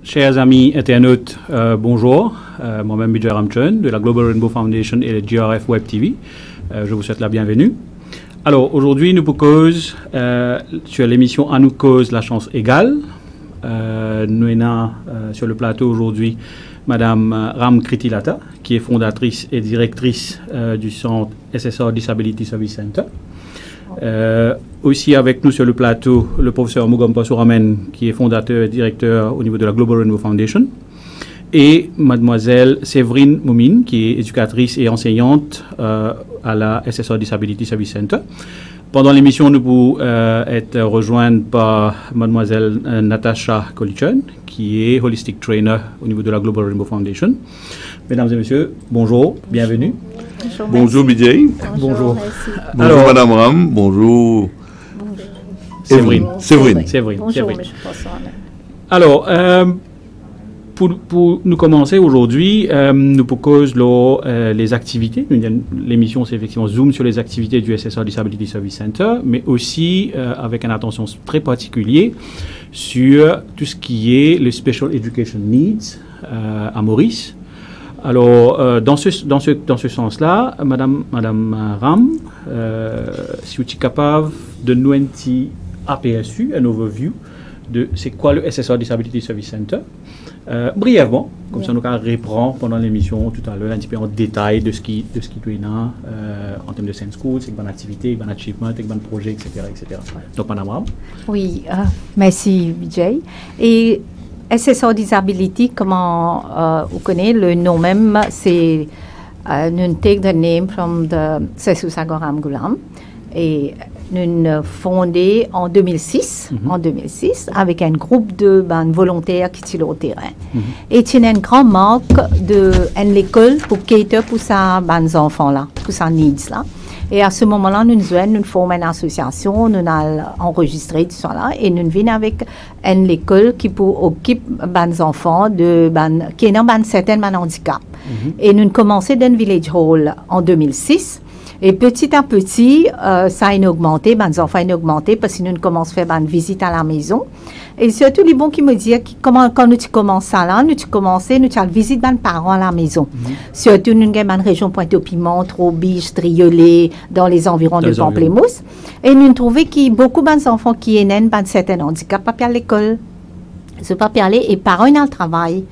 Chers amis internautes, bonjour. Moi-même, Bijay Ramchun, de la Global Rainbow Foundation et le GRF Web TV. Je vous souhaite la bienvenue. Alors, aujourd'hui, nous proposons sur l'émission À nous cause la chance égale. Nous avons sur le plateau aujourd'hui Madame Ram Kritilata, qui est fondatrice et directrice du centre SSR Disability Service Center. Aussi avec nous sur le plateau, le professeur Mugampa Souramen, qui est fondateur et directeur au niveau de la Global Rainbow Foundation. Et mademoiselle Séverine Moumine, qui est éducatrice et enseignante à la SSR Disability Service Center. Pendant l'émission, nous pouvons être rejoints par mademoiselle Natasha Kolichon, qui est Holistic Trainer au niveau de la Global Rainbow Foundation. Mesdames et messieurs, bonjour, bienvenue. Bonjour Bijay. Bonjour. Bonjour Madame Ram. Bonjour. Séverine. Bonjour, Séverine. Monsieur François. Alors, pour nous commencer aujourd'hui, nous proposons les activités. L'émission, c'est effectivement Zoom sur les activités du SSR Disability Service Center, mais aussi avec une attention très particulière sur tout ce qui est le Special Education Needs à Maurice. Alors, dans ce sens-là, Madame Ram, si vous êtes capable de nous un petit aperçu, un overview de c'est quoi le SSR Disability Service Center, brièvement, comme ça nous reprend pendant l'émission tout à l'heure un petit peu en détail de ce qui doit en termes de Sense School, c'est une bonne activité, un achievement, un bon projet, etc. Donc, Madame Ram. Oui, merci Bijay. Et SSR Disability, comment vous connaissez le nom même, c'est nous take the name from the Sesusagoram Gulam et nous fondé en 2006, avec un groupe de volontaires qui sont au terrain. Et c'est une grande marque de l'école pour cater pour ça, les enfants là, pour ça needs là. Et à ce moment-là, nous formons une association, nous avons enregistré tout ça là, et nous venons avec une école qui occupe les enfants qui ont un certain handicap. Et nous avons commencé dans le Village Hall en 2006. Et petit à petit, ça a augmenté, les enfants ont augmenté parce que nous commençons à faire une visite à la maison. Et surtout, les bons qui me disent quand nous commençons ça là, nous avons visite des parents à la maison. Surtout, nous avons une région Pointe-au-Piment, Trobiche, Triolet, dans les environs de Pamplemousse. Et nous trouvons qu'il y a beaucoup d'enfants qui ont un certain handicap, pas à l'école. Ce pas parler et parents dans le travail.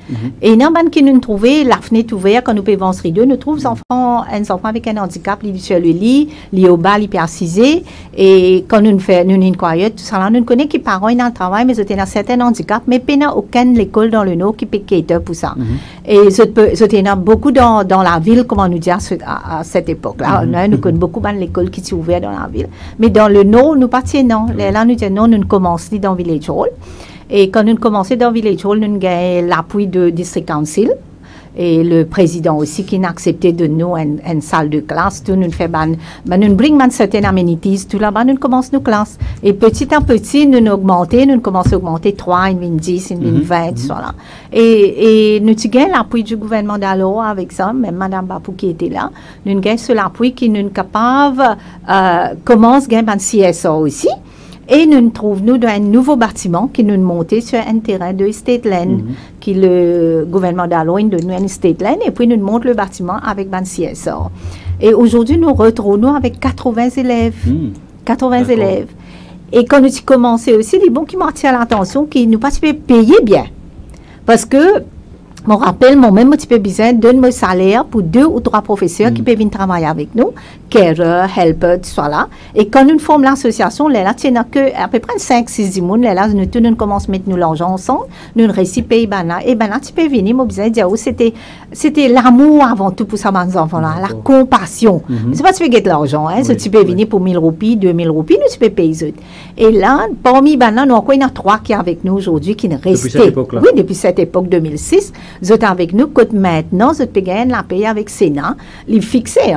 Et dans le qui nous trouvons la fenêtre ouverte quand nous pouvons voir rideau, nous trouvons un enfant avec un handicap, il sur le lit, il est au bas, il est assisé. Et quand nous inquiétons, tout ça là, nous connaissons que les parents dans le travail, mais ils ont un certain handicap, mais il n'y a aucune école dans le nord qui peut cater pour ça. Et il y a beaucoup dans la ville, comment nous dire à cette époque-là. Nous connaissons beaucoup d'écoles qui sont ouvertes dans la ville. Mais dans le nord, nous partions non. Là, nous disons non, nous commençons dans le Village Hall. Et quand nous commençons dans Village Hall, nous avons l'appui de District Council et le président aussi qui a accepté de nous une salle de classe. Tout nous fait nous bring certaines amenities. Tout là-bas, nous commençons nos classes. Et petit à petit, nous commençons à augmenter 3, 10, 20, voilà. Et nous avons l'appui du gouvernement d'Aloha avec ça, même Mme Bapou qui était là. Nous avons ce l'appui qui nous est capable commencer à gagner un CSO aussi. Et nous trouvons dans un nouveau bâtiment qui nous monté sur un terrain de State Land, qui le gouvernement d'Aloha de nous un State Land, et puis nous monte le bâtiment avec un CSR. Et aujourd'hui, nous retrouvons avec 80 élèves. 80 élèves. Et quand nous avons commencé aussi, les bons qui m'ont attiré l'attention, qui nous pas payer bien. Parce que, je me rappelle, moi-même, je besoin de mon salaire pour 2 ou 3 professeurs qui peuvent venir travailler avec nous, carer, helper, tout ça là. Et quand nous formons l'association, là, il y a à peu près 5-6 personnes, là, nous commençons à mettre nous l'argent ensemble, nous réussissons à payer, et là, tu peux venir, moi, besoin de dire, c'était l'amour avant tout pour ça, mes enfants-là, la compassion. C'est pas tu peux gagner de l'argent, hein, tu peux venir pour 1000 roupies, 2000 roupies, nous, tu peux payer eux. Et là, parmi là, nous, il y en a 3 qui sont avec nous aujourd'hui, qui sont restés. Depuis cette époque-là. Oui, depuis cette époque 2006. Vous êtes avec nous, que maintenant, vous pouvez gagner la paye avec Sénat. Les fixés,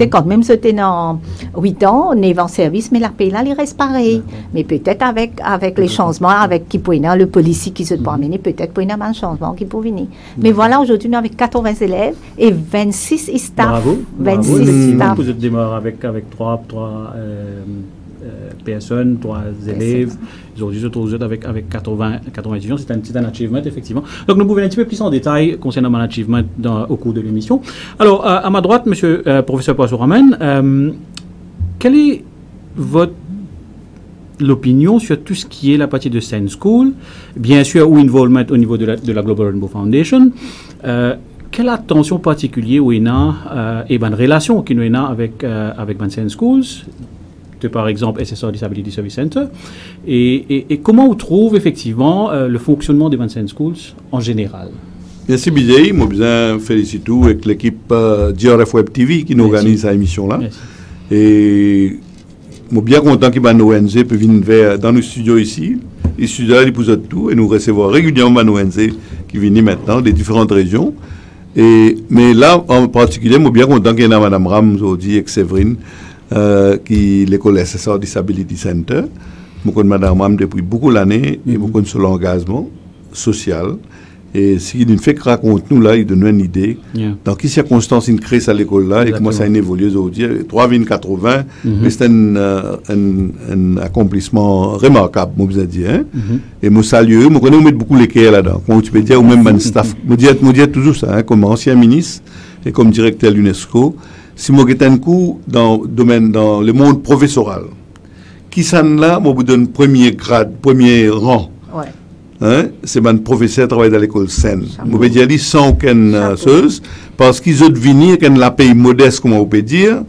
quand même, c'était dans 8 ans, on est en service, mais la paye là, il reste pareil. Mais peut-être avec les changements, avec qui peut le policier qui se peut amener, peut-être pour un changement qui peut venir. Mais voilà, aujourd'hui, nous avons 80 élèves et 26 staff. Bravo. 26 staff. Vous êtes démarré avec 3 personnes, 3 élèves. Aujourd'hui, je trouve avec 80 étudiants, c'est un achievement, effectivement. Donc, nous pouvons aller un petit peu plus en détail concernant mon achievement au cours de l'émission. Alors, à ma droite, monsieur professeur Poisson-Ramen, quelle est l'opinion sur tout ce qui est la partie de Sense School, bien sûr, ou involvement au niveau de la Global Rainbow Foundation. Quelle attention particulière ou une relation qui nous a avec Sense Schools, par exemple SSR Disability Service Center, et comment on trouve effectivement le fonctionnement des Sense Schools en général? Merci Bijay, moi bien félicite avec l'équipe GRF Web TV qui nous organise cette émission-là. Et je suis bien content que nos ONG peuvent venir dans nos studios ici. Les studios là, ils posent tout et nous recevons régulièrement nos ONG qui viennent maintenant des différentes régions. Mais là, en particulier, je suis bien content qu'il y ait Mme Ram aujourd'hui et Séverine, qui est l'école SSR Disability Center. Je connais Mme Ram depuis beaucoup d'années et je connais son engagement social. Et ce qu'il fait que raconte-nous là, il donne une idée. Dans quelles circonstances il crée ça à l'école-là et comment ça a évolué aujourd'hui. 3,80, c'est un accomplissement remarquable, moi vous ai dit. Hein? Et moi salue, moi connais, on met beaucoup l'équerre là-dedans. Comment tu peux dire, ou même mon staff. Moi dis toujours ça, hein, comme ancien ministre et comme directeur de l'UNESCO. Si moi j'ai un coup dans le monde professoral, qui s'en là, moi vous donne premier grade, premier rang. Ouais. Hein? C'est mon professeur qui travaille dans l'école Seine. Je peux dire sans aucune chose, parce qu'ils ont deviné qu'ils la paye modeste, comme on peut dire,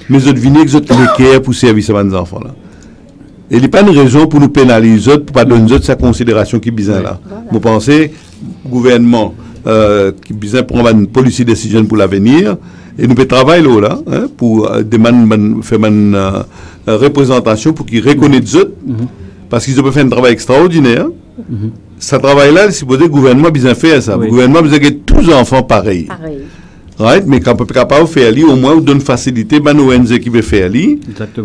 mais ils ont deviné qu'ils ont l'équerre pour servir à mes enfants là. Et il n'y a pas une raison pour nous pénaliser, pour ne pas donner sa considération qui est bizarre là. Vous pensez, le gouvernement qui est bizarre prendre une policy decision pour l'avenir, et nous pouvons travailler là, hein, pour faire une représentation pour qu'ils reconnaissent eux, parce qu'ils ont fait un travail extraordinaire. Ce travail-là, c'est supposé que le gouvernement a bien fait ça. Le gouvernement a besoin que tous les enfants pareils. Right? Mais quand on peut capable de faire, au moins, on donne facilité à nos ONG qui veut faire.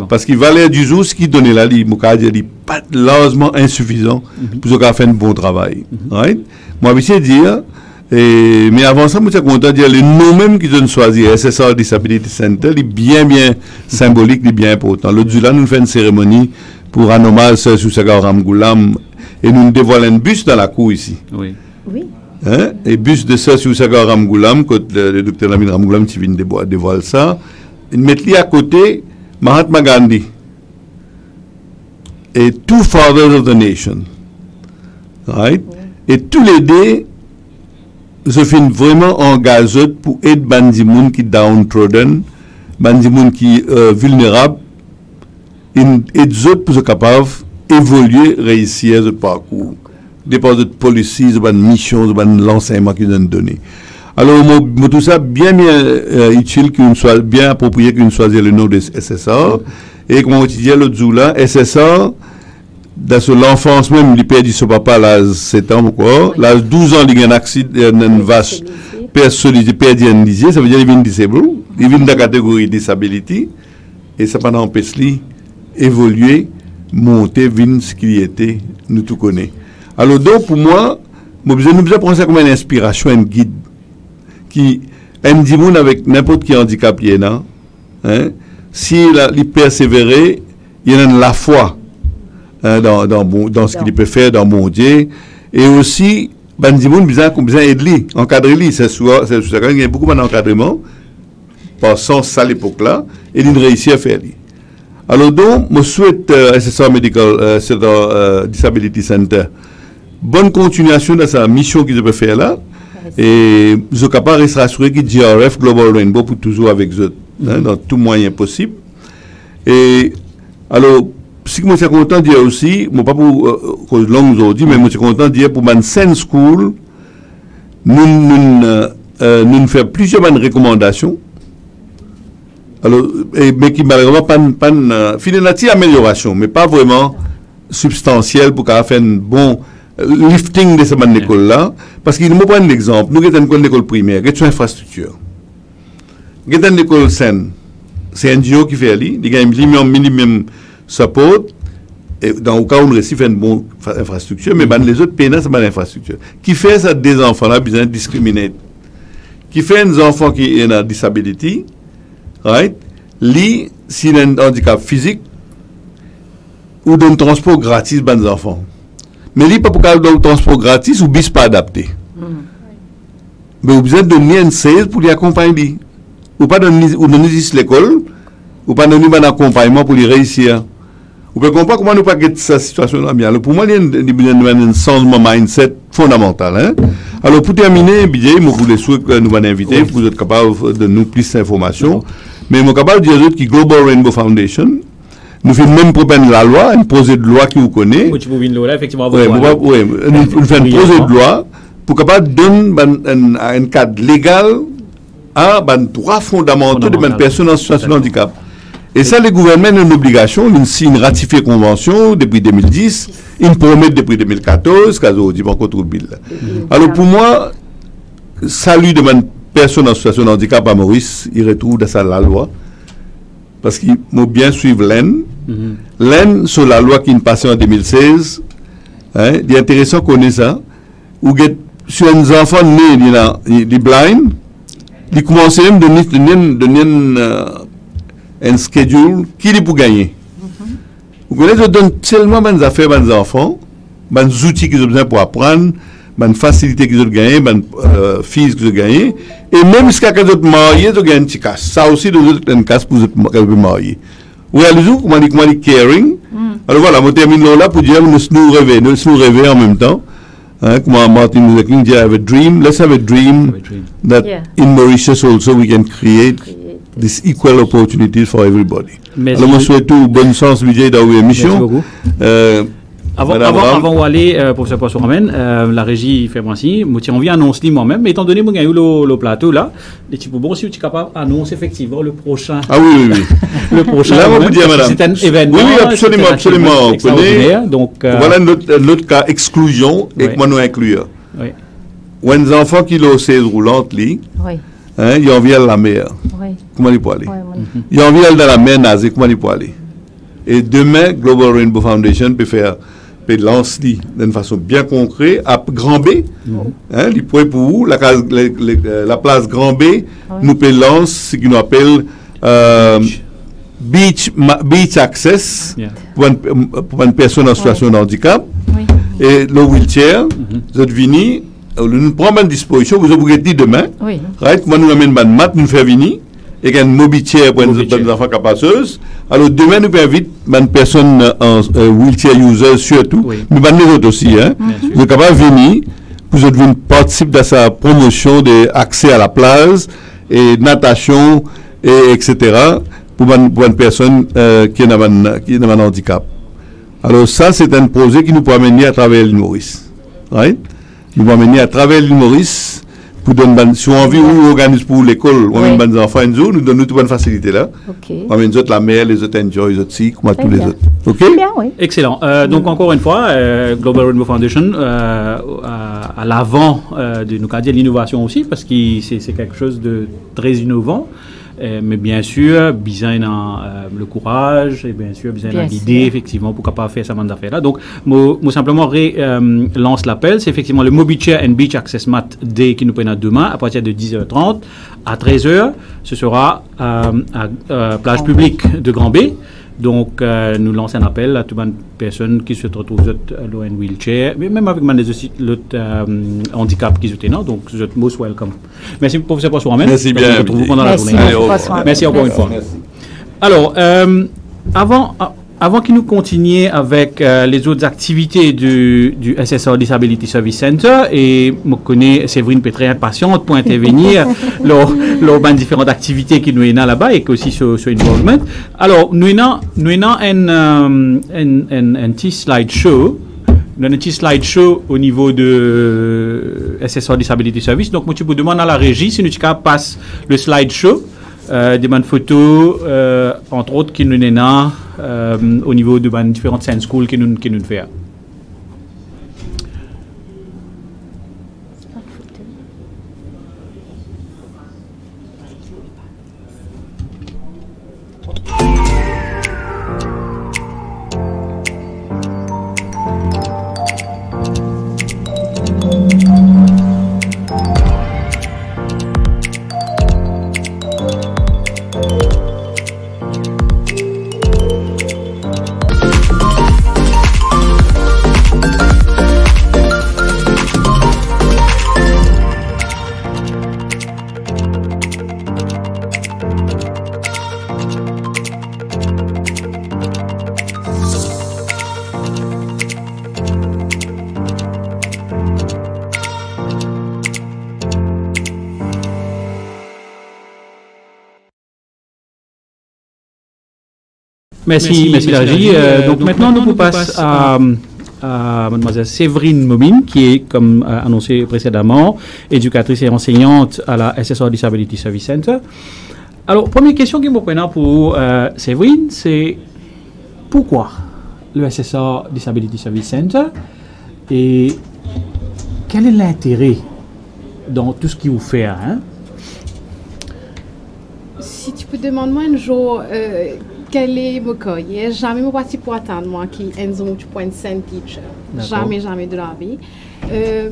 Parce qu'il valait du jour ce qui donnait là, il n'est pas largement insuffisant pour faire un bon travail. Right? Moi, je veux dire, mais avant ça, je suis content de dire le nom même qu'ils ont choisi, SSR Disability Center, il est bien symbolique, il est bien important. L'autre jour là, nous faisons une cérémonie pour un hommage sur Sousaga Ramgoulam et nous dévoilons un bus dans la cour ici. Oui. Hein? Et bus de ça sur Sousaga Ramgoulam, quand le docteur Lamine Ramgoulam qui vient dévoiler ça, ils mettent lui à côté Mahatma Gandhi et two fathers of the nation. Right? Et tous les deux se font vraiment engagés pour aider Bandimoun qui est downtrodden, Bandimoun qui est vulnérable, et les autres pour être capables d'évoluer, réussir ce parcours. Dépend de policies, de mission, de l'enseignement qu'ils ont donné. Alors, tout ça bien utile, qu'il soit bien approprié qu'on choisisse le nom de SSR. Et comme on dit l'autre jour là, SSR, dans l'enfance même, il perd son papa à l'âge 7 ans ou quoi. L'âge 12 ans, il y a un accident, une vache, perd un lisier, ça veut dire qu'il vient disabled, il vient de la catégorie disability, et ça va empêcher évoluer, monter, venir ce qu'il était, nous tout connaissons. Alors donc, pour moi, nous devons prendre ça comme une inspiration, un guide, qui aime dire avec n'importe qui handicap il y a, hein, s'il persévérer, il y a la foi dans ce qu'il peut faire dans mon Dieu, et aussi, Bandimoun besoin aider, encadrer lui, c'est ça, il y a beaucoup d'encadrement, par sens à l'époque-là, et il réussit à faire lui. Alors donc, je souhaite SSR Medical Disability Center bonne continuation de sa mission qu'ils peuvent faire là. Et je suis capable de se rassurer que GRF Global Rainbow pour toujours avec eux, hein, dans tout moyen possible. Et alors, ce que je suis content de dire aussi, pas pour cause longue aujourd'hui, mais je suis content de dire pour ma Sense School, nous faisons plusieurs recommandations. Alors, mais qui malheureusement pas une amélioration, mais pas vraiment substantielle pour qu'elle fasse un bon lifting de cette école-là. Parce qu'il nous prend un exemple. Nous avons une école primaire, nous avons une infrastructure. Nous avons une école saine. C'est un NGO qui fait ali, il y a un minimum support. Et dans le cas où on réussit à faire une bonne infrastructure, mais les autres pays, c'est une bonne infrastructure. Qui fait ça des enfants-là, besoin de discriminer. Qui fait des enfants qui ont une disability, right? Lui, s'il a un handicap physique, ou donne transport gratis aux enfants. Mais il n'y a pas pour donner transport gratis ou bis pas adapté. Mais vous avez donné une 16 pour les accompagner. Ou pas donner l'école, ou pas donner un accompagnement pour les réussir. Vous pouvez comprendre comment nous pas guetter cette situation là bien. Pour moi, il y a un changement mindset fondamental. Hein? Alors pour terminer, BJ, je voulais souhaiter nous inviter pour être capable de nous plus d'informations. Mais je suis capable de dire que Global Rainbow Foundation, nous faisons même proposer la loi, une projet de loi qui vous connaît. Oui, effectivement. Oui, nous faisons une projet de loi pour capable de donner un cadre légal à droits fondamentaux de personnes en situation de handicap. Et ça, le gouvernement a une obligation, il signe ratifié convention depuis 2010, il promet depuis 2014, quand on dit pas contre le bill. Alors pour moi, salut de personne en situation de handicap à Maurice, il retrouve dans la loi. Parce qu'il faut bien suivre l'EN. L'EN, sur la loi qui est passée en 2016, hein, il est intéressant qu'on ait ça. Ou sur un enfant né, il est blind, il commence même à donner un schedule qui est pour gagner. Vous connaissez, on donne tellement des affaires aux enfants, des outils qu'ils ont besoin pour apprendre, des facilités qu'ils ont gagné, des filles qu'ils ont gagné, et même si quelqu'un d'autre marié, ils ont gagné une petite casse. Ça aussi, ils ont une casse pour les mariés. Vous réalisez comment on dit caring? Alors voilà, je termine là pour dire nous rêver en même temps. Hein, comment Martin Luther King dit, I have a dream. Let's have a dream that in Mauritius also we can create this equal opportunities for everybody. Merci. Alors, je souhaite tout bonne chance, Vijay, dans vos émissions. Avant d'aller, professeur Poisson-Ramène, la régie fait moi si, on vient annoncer moi-même, mais étant donné que j'ai eu le plateau là, les types bon, si tu es capable d'annoncer effectivement le prochain. Ah oui. Le prochain. Là, on vous dire, madame. C'est un événement. Oui, absolument. Donc, voilà notre cas exclusion et que moi nous inclure. Oui. Ou un enfant qui a 16 roulantes, il a envie d'aller à la mer. Comment il peut aller? Il a envie d'aller dans la mer nasée, comment il peut aller? Et demain, Global Rainbow Foundation peut lancer d'une façon bien concrète à Grand B. Il peut pour vous, la place Grand B, nous peut lancer ce qu'on appelle beach access pour une personne en situation de handicap. Et le wheelchair, vous êtes venu, nous prenons une disposition, vous avez dit demain, moi nous amène une mat, nous fait venir. Et qu'il y a une mobilité pour les enfants capacieuses. Alors, demain, nous pouvons inviter une personne en wheelchair user surtout, mais les autres aussi. Hein. Vous êtes capable de venir, vous êtes venu participer à sa promotion d'accès à la plage, et natation, etc., pour une personne qui a un handicap. Alors, ça, c'est un projet qui nous peut amener à travers l'île Maurice. Right? Nous pouvons amener à travers l'île Maurice. Si on a envie ou organise pour l'école, on amène des enfants, nous donnons toute bonne facilité là. On amène les autres la mer, les autres enjoy, les autres si, comme tous les autres. Ok? Bien, oui. Excellent. Donc encore une fois, Global Rainbow Foundation à l'avant de nous dire l'innovation aussi, parce que c'est quelque chose de très innovant. Mais bien sûr, besoin le courage et bien sûr, besoin l'idée effectivement pour capable faire ça d'affaires là. Donc, moi simplement lance l'appel. C'est effectivement le Mobi Chair and Beach Access Mat Day qui nous prend demain à partir de 10h30 à 13h. Ce sera à plage publique de Grand B. Donc, nous lançons un appel à toutes les personnes qui se retrouvent dans un wheelchair, mais même avec l'autre handicap qui sont là. Donc, vous êtes most welcome. Merci, professeur Poisson-Ramène. Merci bien. On se retrouve pendant la journée. Merci encore une fois. Merci. Alors, avant que nous continuions avec les autres activités du SSR Disability Service Center, et je connais Séverine peut être très impatiente pour intervenir lors des différentes activités qui nous sont là-bas et aussi sur involvement. Alors, nous avons un petit slideshow. Nous avons un petit slideshow au niveau de SSR Disability Service. Donc, moi, je vous demande à la régie si nous passe le slideshow. Des bonnes photos, entre autres, qui nous sont au niveau de différentes scènes schools qui nous fait. Merci Larry. Donc maintenant, nous passons à mademoiselle Séverine Momine, qui est, comme annoncé précédemment, éducatrice et enseignante à la SSR Disability Service Center. Alors, première question qui me prend pour Séverine, c'est pourquoi le SSR Disability Service Center et quel est l'intérêt dans tout ce qui vous fait, hein? Si tu peux demander moi un jour quel est mon cas, jamais me parti pour attendre moi qui est un teacher, jamais de la vie.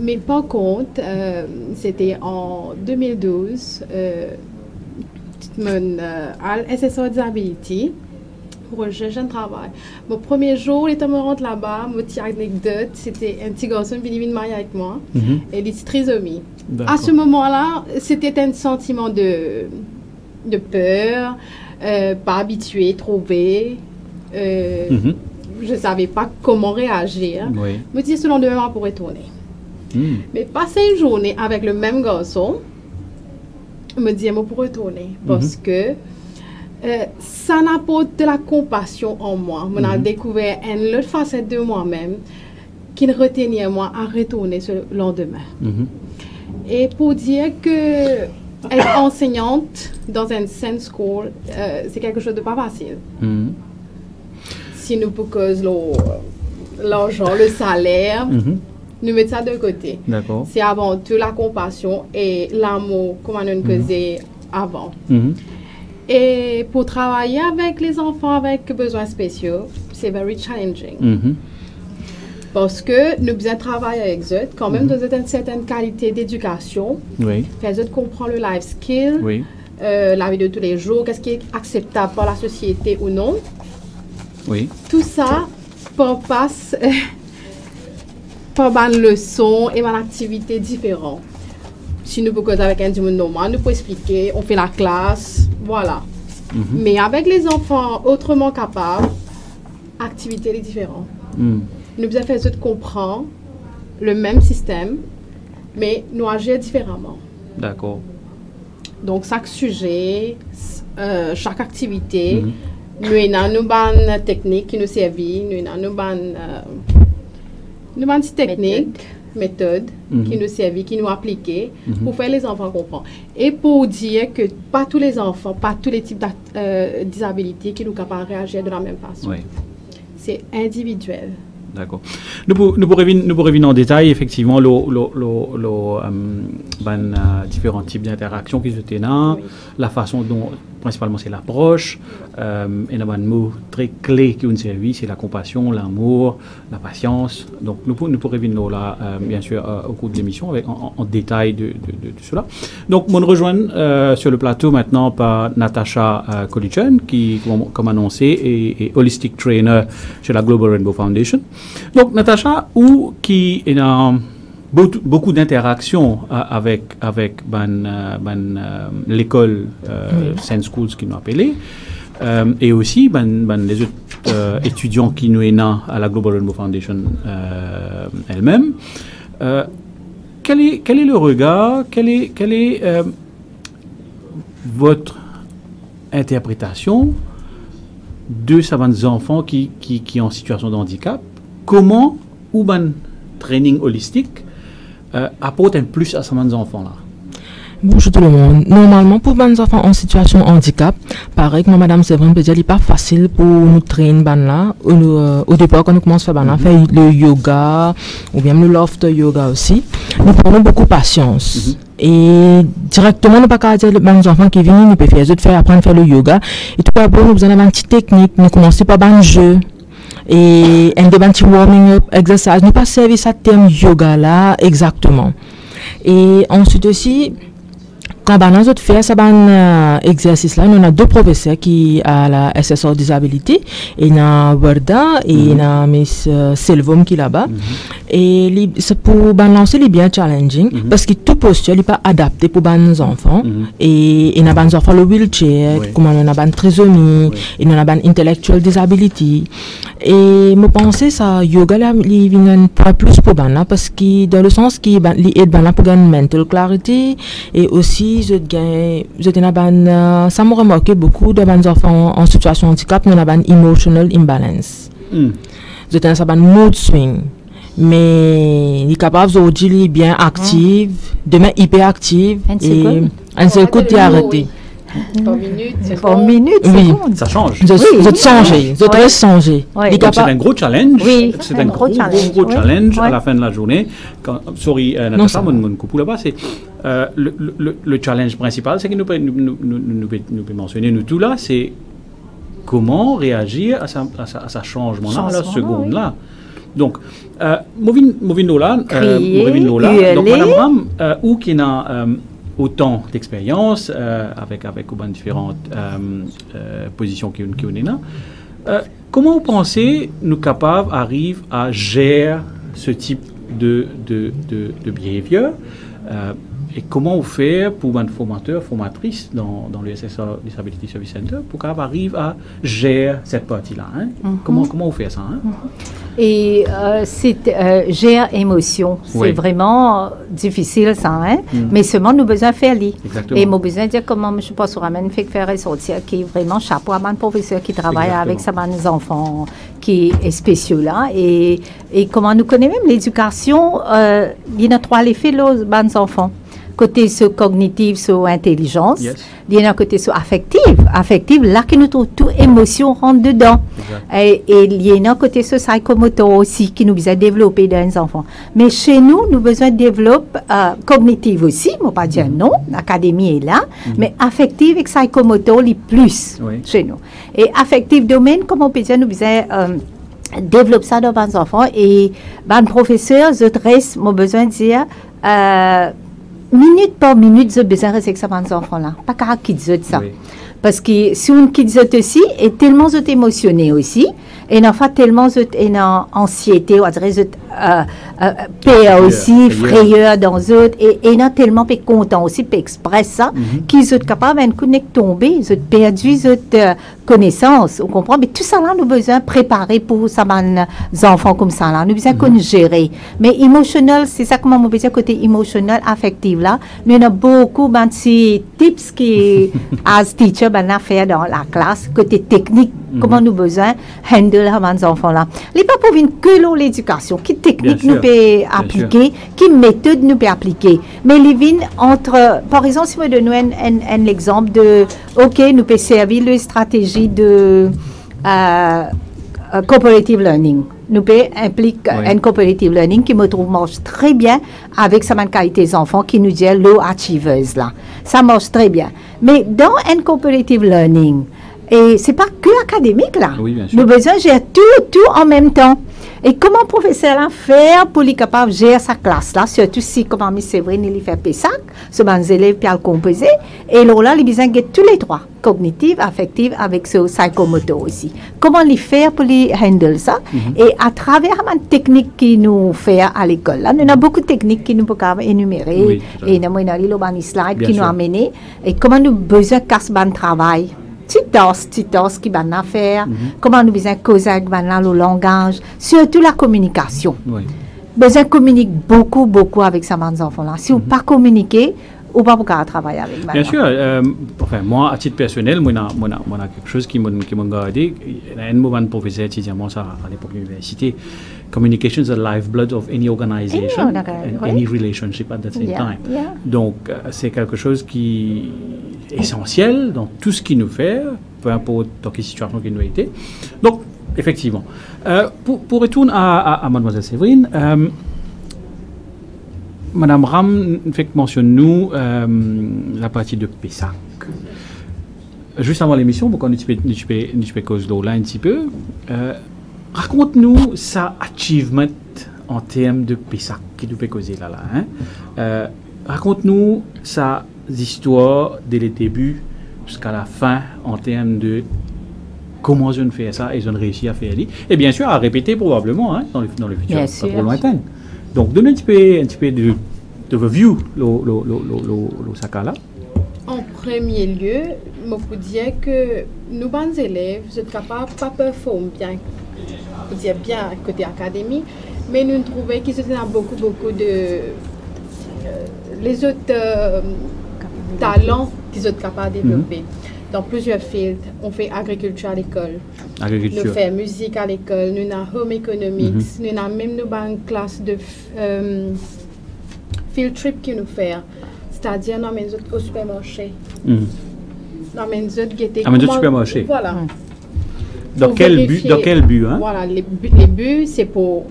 Mais par contre, c'était en 2012, à SSR Disability pour un jeune travail. Mon premier jour, il me rentre là-bas, mon petite anecdote, c'était un petit garçon qui est marié avec moi, et il est trisomie. À ce moment-là, c'était un sentiment de peur, pas habitué, trouvé. Je ne savais pas comment réagir. Oui. Je me disais, selon demain, pour retourner. Mais passer une journée avec le même garçon, je me disais, pour retourner. Parce que ça n'apporte de la compassion en moi. On a découvert une autre facette de moi-même qui me retenait moi à retourner ce lendemain. Et pour dire que être enseignante dans une saine school, c'est quelque chose de pas facile. Si nous posons l'argent, le salaire, nous mettons ça de côté. C'est avant tout la compassion et l'amour, comme on faisait avant. Et pour travailler avec les enfants avec besoins spéciaux, c'est very challenging. Parce que nous devons travailler avec eux, quand même, dans une certaine qualité d'éducation. Faire eux comprendre le life skill, la vie de tous les jours, qu'est-ce qui est acceptable par la société ou non. Tout ça passe par une leçon et une activité différente. Si nous pouvons avec un monde normal, nous pouvons expliquer, on fait la classe, voilà. Mais avec les enfants autrement capables, activité est différente. Nous devons faire de comprendre le même système, mais nous agir différemment. D'accord. Donc, chaque sujet, chaque activité, nous avons une technique qui nous servit, nous avons une technique, méthode qui nous servit, qui nous appliquée pour faire les enfants comprendre. Et pour dire que pas tous les enfants, pas tous les types de disabilités qui nous capables de réagir de la même façon. C'est individuel. D'accord. Nous pourrons revenir en détail, effectivement, différents types d'interactions qui se tiennent, la façon dont, principalement, c'est l'approche, et un mot très clé qui nous servi, c'est la compassion, l'amour, la patience. Donc, nous pourrons revenir là, bien sûr, au cours de l'émission, en détail de cela. Donc, on nous rejoint sur le plateau maintenant par Natasha Kolichan, qui, comme annoncé, est Holistic Trainer chez la Global Rainbow Foundation. Donc, Natasha, qui est dans beaucoup d'interactions avec l'école Saint Schools qui nous appelé, et aussi les autres étudiants qui nous sont à la Global Rainbow Foundation elle-même. Quel est le regard, quelle est votre interprétation de ces enfants qui sont en situation de handicap? Comment un training holistique apporte un plus à ces enfants-là? Bonjour tout le monde. Normalement, pour les enfants en situation de handicap, pareil que Madame Séverine peut dire, il n'est pas facile pour nous traîner là. Au départ, quand nous commençons à faire le yoga ou bien le loft yoga aussi, nous prenons beaucoup de patience. Et directement, nous ne pouvons pas dire les enfants qui viennent, nous pouvons apprendre à faire le yoga. Et tout d'abord, nous avons une petite technique, nous commençons par un jeu. Et un petit warming up exercice, nous pas servir ça terme yoga là exactement. Et ensuite aussi, quand on a fait ce exercice là, nous avons deux professeurs qui à la SSR Disability, et na Warda et na Miss Selvom qui là-bas. Et c'est pour lancer les bien challenging parce que tout posture n'est pas adapté pour les enfants. Et il y a des enfants le wheelchair, comme on a des trisomie, et on a des intellectual disability. Et je pense que ça yoga là il vient plus pour parce que dans le sens qui il aide pour gagner mental clarity et aussi aussi, ça m'a remarqué beaucoup de mes enfants en situation de handicap, nous avons emotional imbalance. Je tenais un mood swing. Mais il est capable aujourd'hui bien active, demain hyperactive et un seul coup de arrêter. Par minute, oui. Ça change. Je reste changé. C'est un gros challenge. Oui, c'est un gros challenge à la fin de la journée. Sorry, Natacha, mon couple là-bas, c'est le challenge principal, c'est que nous pouvons mentionner, nous tous là, c'est comment réagir à ce changement-là, à la seconde-là. Donc, Movin Lola, donc Madame Ram, ou qui a autant d'expérience avec différentes positions qu'on est là, comment vous pensez nous capables arriver à gérer ce type de behavior et comment vous faire pour un formateur, formatrice dans le SSA Disability Service Center pour qu'on arrive à gérer cette partie-là, hein? Comment vous faites ça, hein? Et gérer émotion, c'est vraiment difficile ça, hein? Mais seulement nous besoin de faire lire. Et nous besoin de dire comment je pense sur ramène fait faire ressortir qui est vraiment chapeau à un professeur qui travaille avec ses enfants qui est spéciaux là et comment nous connaissons même l'éducation, il y a 3 effets les enfants. Côté sur cognitif, sur intelligence, il y a un côté sur affective, là que nous trouvons toute émotion rentre dedans. Et il y a un côté sur psychomoteur aussi qui nous besoin de développer dans les enfants. Mais chez nous, nous besoin de développer cognitive aussi, on ne va pas dire non, l'académie est là, mais affective et psychomoteur les plus chez nous. Et affective domaine, comme on peut dire, nous besoin développer ça dans les enfants et les professeurs, je reste, mon besoin de dire minute par minute, j'ai besoin de rester avec ces enfants-là. Pas qu'à quitter ça. Parce que si on quitte aussi, et tellement émotionné aussi, et en fait tellement anxiété, on dirait peur aussi, frayeur dans eux, et on tellement content aussi, pour express ça, qu'ils sont capables de connecter tomber, ils ont perdu cette connaissance, on comprend, mais tout ça là, nous avons besoin de préparer pour ça, les enfants comme ça là, nous avons besoin de gérer. Mais émotionnel, c'est ça comment on peut dire côté émotionnel, affectif là, nous avons beaucoup de tips qui, as teacher, à faire dans la classe, côté technique, comment nous besoin handle les enfants là. Les pas pour venir que l'éducation, qui technique nous peut appliquer, qui méthode nous peut appliquer. Mais les vignes entre, par exemple, si je donne un exemple de, ok, nous peut servir la stratégie de cooperative learning. Nous peut impliquer un cooperative learning qui me trouve marche très bien avec sa qualité des enfants qui nous dit low achievers là. Ça marche très bien. Mais dans un cooperative learning, et c'est pas que académique là. Nous avons besoin de gérer tout en même temps. Et comment le professeur là faire pour être capable de gérer sa classe là, surtout si comme Miss Séverine il fait PESAC, ce les élèves puis à le composer. Et là, il a besoin de tous les 3, cognitive, affective, avec ce psychomoteur aussi. Comment les faire pour les handle ça? Et à travers une technique qui nous fait à l'école là, nous avons beaucoup de techniques qui nous peuvent énumérer et nous avons des slides qui nous amènent et comment nous besoin de casser le travail. Titos qui va faire, comment nous besoin causer avec le langage, surtout la communication. Besoin communiquer beaucoup avec ces enfants-là. Si vous ne pas communiquer, ou pas pour travailler avec. Bien sûr, enfin, moi, à titre personnel, moi, quelque chose qui m'a gardé. Un moment de professeur étudiant ça à l'époque de l'université. Communication is the lifeblood of any organization and any relationship at the same time. Donc, c'est quelque chose qui est essentiel dans tout ce qui nous fait, peu importe dans quelle situation qui nous a été. Donc, effectivement. Pour retourner à Mademoiselle Séverine, Madame Ram mentionne-nous la partie de PESAC. Juste avant l'émission, pour qu'on nous cause là un petit peu, raconte-nous sa achievement en termes de PESAC qui nous peut causer là. Hein? Raconte-nous sa histoire dès le début jusqu'à la fin en termes de comment je fais ça et je réussi à faire ça. Et bien sûr, à répéter probablement hein, dans le futur, pas trop lointain. Donc, donnez un petit peu de review ce cas-là. En premier lieu, je peux dire que nous, les élèves, sont capables de pas performer bien, pour dire bien côté académie, mais nous trouvons qu'ils ont beaucoup de les autres talents qu'ils sont capables de développer. Dans plusieurs fields, on fait agriculture à l'école. Nous fait musique à l'école, nous avons home economics, nous avons même une classe de field trip qui nous fait. C'est-à-dire, nous avons au supermarché. Nous avons au supermarché. Voilà. Dans quel but hein? Voilà, les buts, c'est pour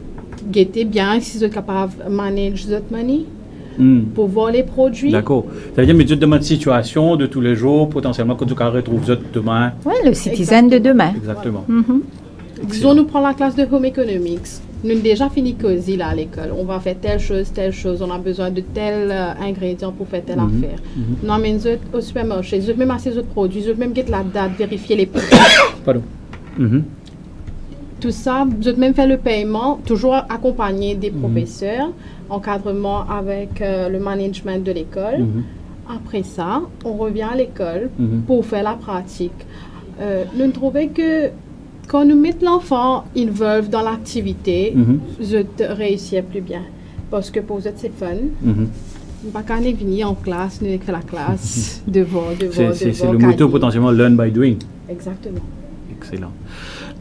guetter bien si vous êtes capable de manager votre money. Pour voir les produits. D'accord. C'est-à-dire, mais de notre situation de tous les jours, potentiellement, que tu retrouves demain. Oui, le citizen de demain. Exactement. Disons, nous prenons la classe de Home Economics. Nous avons déjà fini COSI là à l'école. On va faire telle chose. On a besoin de tel ingrédient pour faire telle affaire. Nous amènons au supermarché. Nous même assez d'autres produits. Nous même get la date, vérifier les prix. Pardon. Tout ça, vous même fait le paiement, toujours accompagné des professeurs, encadrement avec le management de l'école. Après ça, on revient à l'école pour faire la pratique. Nous trouvons que quand nous mettons l'enfant involve dans l'activité, je réussis plus bien. Parce que pour vous, c'est fun. Pas quand on est venu en classe, nous fait la classe devant. C'est le motto potentiellement learn by doing. Exactement. Excellent.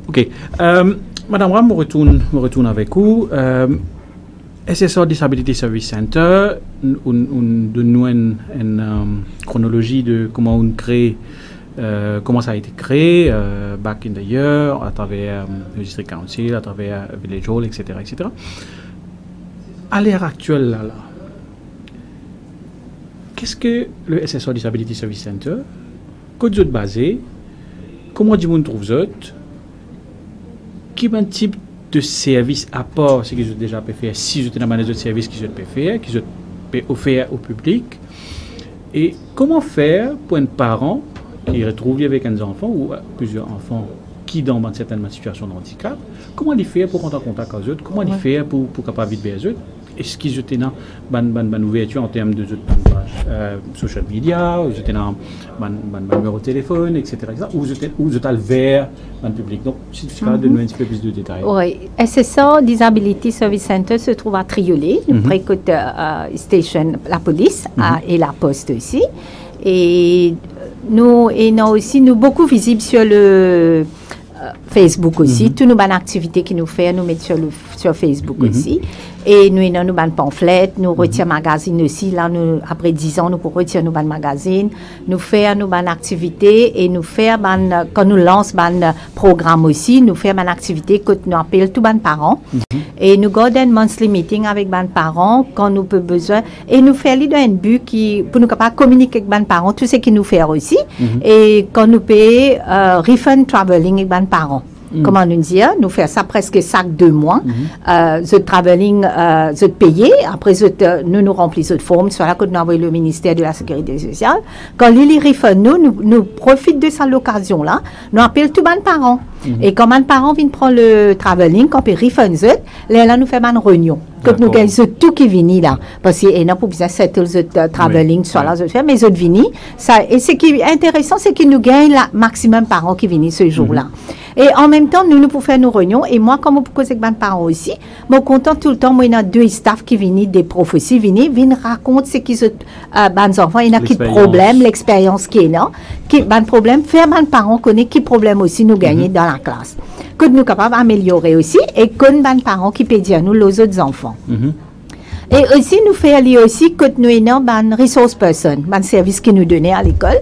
Ok. Madame Ram, je retourne avec vous. SSR Disability Service Center, on donne une chronologie de comment on crée, comment ça a été créé, back in the year, à travers le District Council, à travers Village Hall, etc., etc. À l'ère actuelle, là, qu'est-ce que le SSR Disability Service Center, que vous êtes basé, comment vous trouvez quel type de service à part ce qu'ils ont déjà pu faire, si vous êtes dans un service qu'ils ont pu faire, qu'ils ont pu offrir au public, et comment faire pour un parent qui retrouve avec un enfant ou plusieurs enfants qui dans une certaine situation de handicap, comment les faire pour rentrer en contact avec eux, comment les faire pour capable vite vers eux. Est-ce qu'ils étaient dans une ouverture en termes de social media, ou ils étaient dans un numéro de téléphone, etc., ou ils étaient vers le public. Donc, si tu peux donner un petit peu plus de détails. Oui, SSR Disability Service Center se trouve à Triolet, près de station la police et la poste aussi. Et nous aussi beaucoup visibles sur le Facebook aussi. Toutes nos bonnes activités qui nous fait, nous mettons sur Facebook aussi. Et nous avons nos bonnes pamphlets, nous retirons magazine aussi. Là, après 10 ans, nous pouvons retirer nos bonnes magazines, nous faire nos bonnes activités et nous faire, quand nous lançons nos programmes aussi, nous faire bonnes activités que nous appelons tous les parents. Et nous gardons un monthly meeting avec les parents quand nous avons besoin. Et nous faisons un but pour nous capables communiquer avec les parents, tout ce qu'ils nous font aussi. Et quand nous payons refund traveling avec les parents. Comment nous dire, nous faisons ça presque chaque 2 mois. The traveling, the payé. Après, nous remplissons notre forme, soit là que nous envoyons le ministère de la Sécurité sociale. Quand les refund nous profitons de cette occasion-là. Nous appelons tous les parents. Et quand les parents viennent prendre le traveling, quand ils refund, là, nous faisons une réunion. Quand nous gagnons tout qui vient là. Parce qu'il y a pour bien settle le traveling, soit là, mais les autres viennent. Et ce qui est intéressant, c'est que nous gagnons le maximum de parents qui viennent ce jour-là. Et en même temps, nous pouvons faire nos réunions. Et moi, comme je peux causer avec mes parents aussi, je suis content tout le temps. Moi, il y a 2 staff qui viennent, des profs aussi, viennent raconter ce qu'ils ont, les enfants, il y a qui problème, l'expérience qui est là, qui problème, faire mes parents connaître qui problème aussi nous gagner dans la classe. Que nous sommes capables d'améliorer aussi et que mes parents qui peuvent dire nous, les autres enfants. Et aussi, nous faisons aussi que nous avons un resource person, un service qui nous donnait à l'école.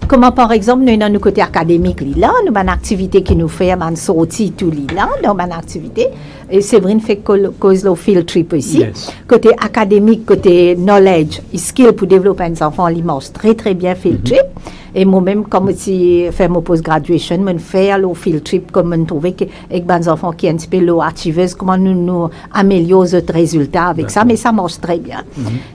Comment par exemple, nous avons nos côté académique, là, nous avons une activité qui nous fait, une sortie, tout là, dans une activité. Et Séverine fait cause le field trip aussi. Côté académique, côté knowledge, skill pour développer les enfants, ils marchent très très bien field trip. Et moi-même, comme si faire mon post-graduation, je fais le field trip comme je trouvais avec les enfants qui sont un petit peu achievers, comment nous améliorons notre résultat avec ça, mais ça marche très bien.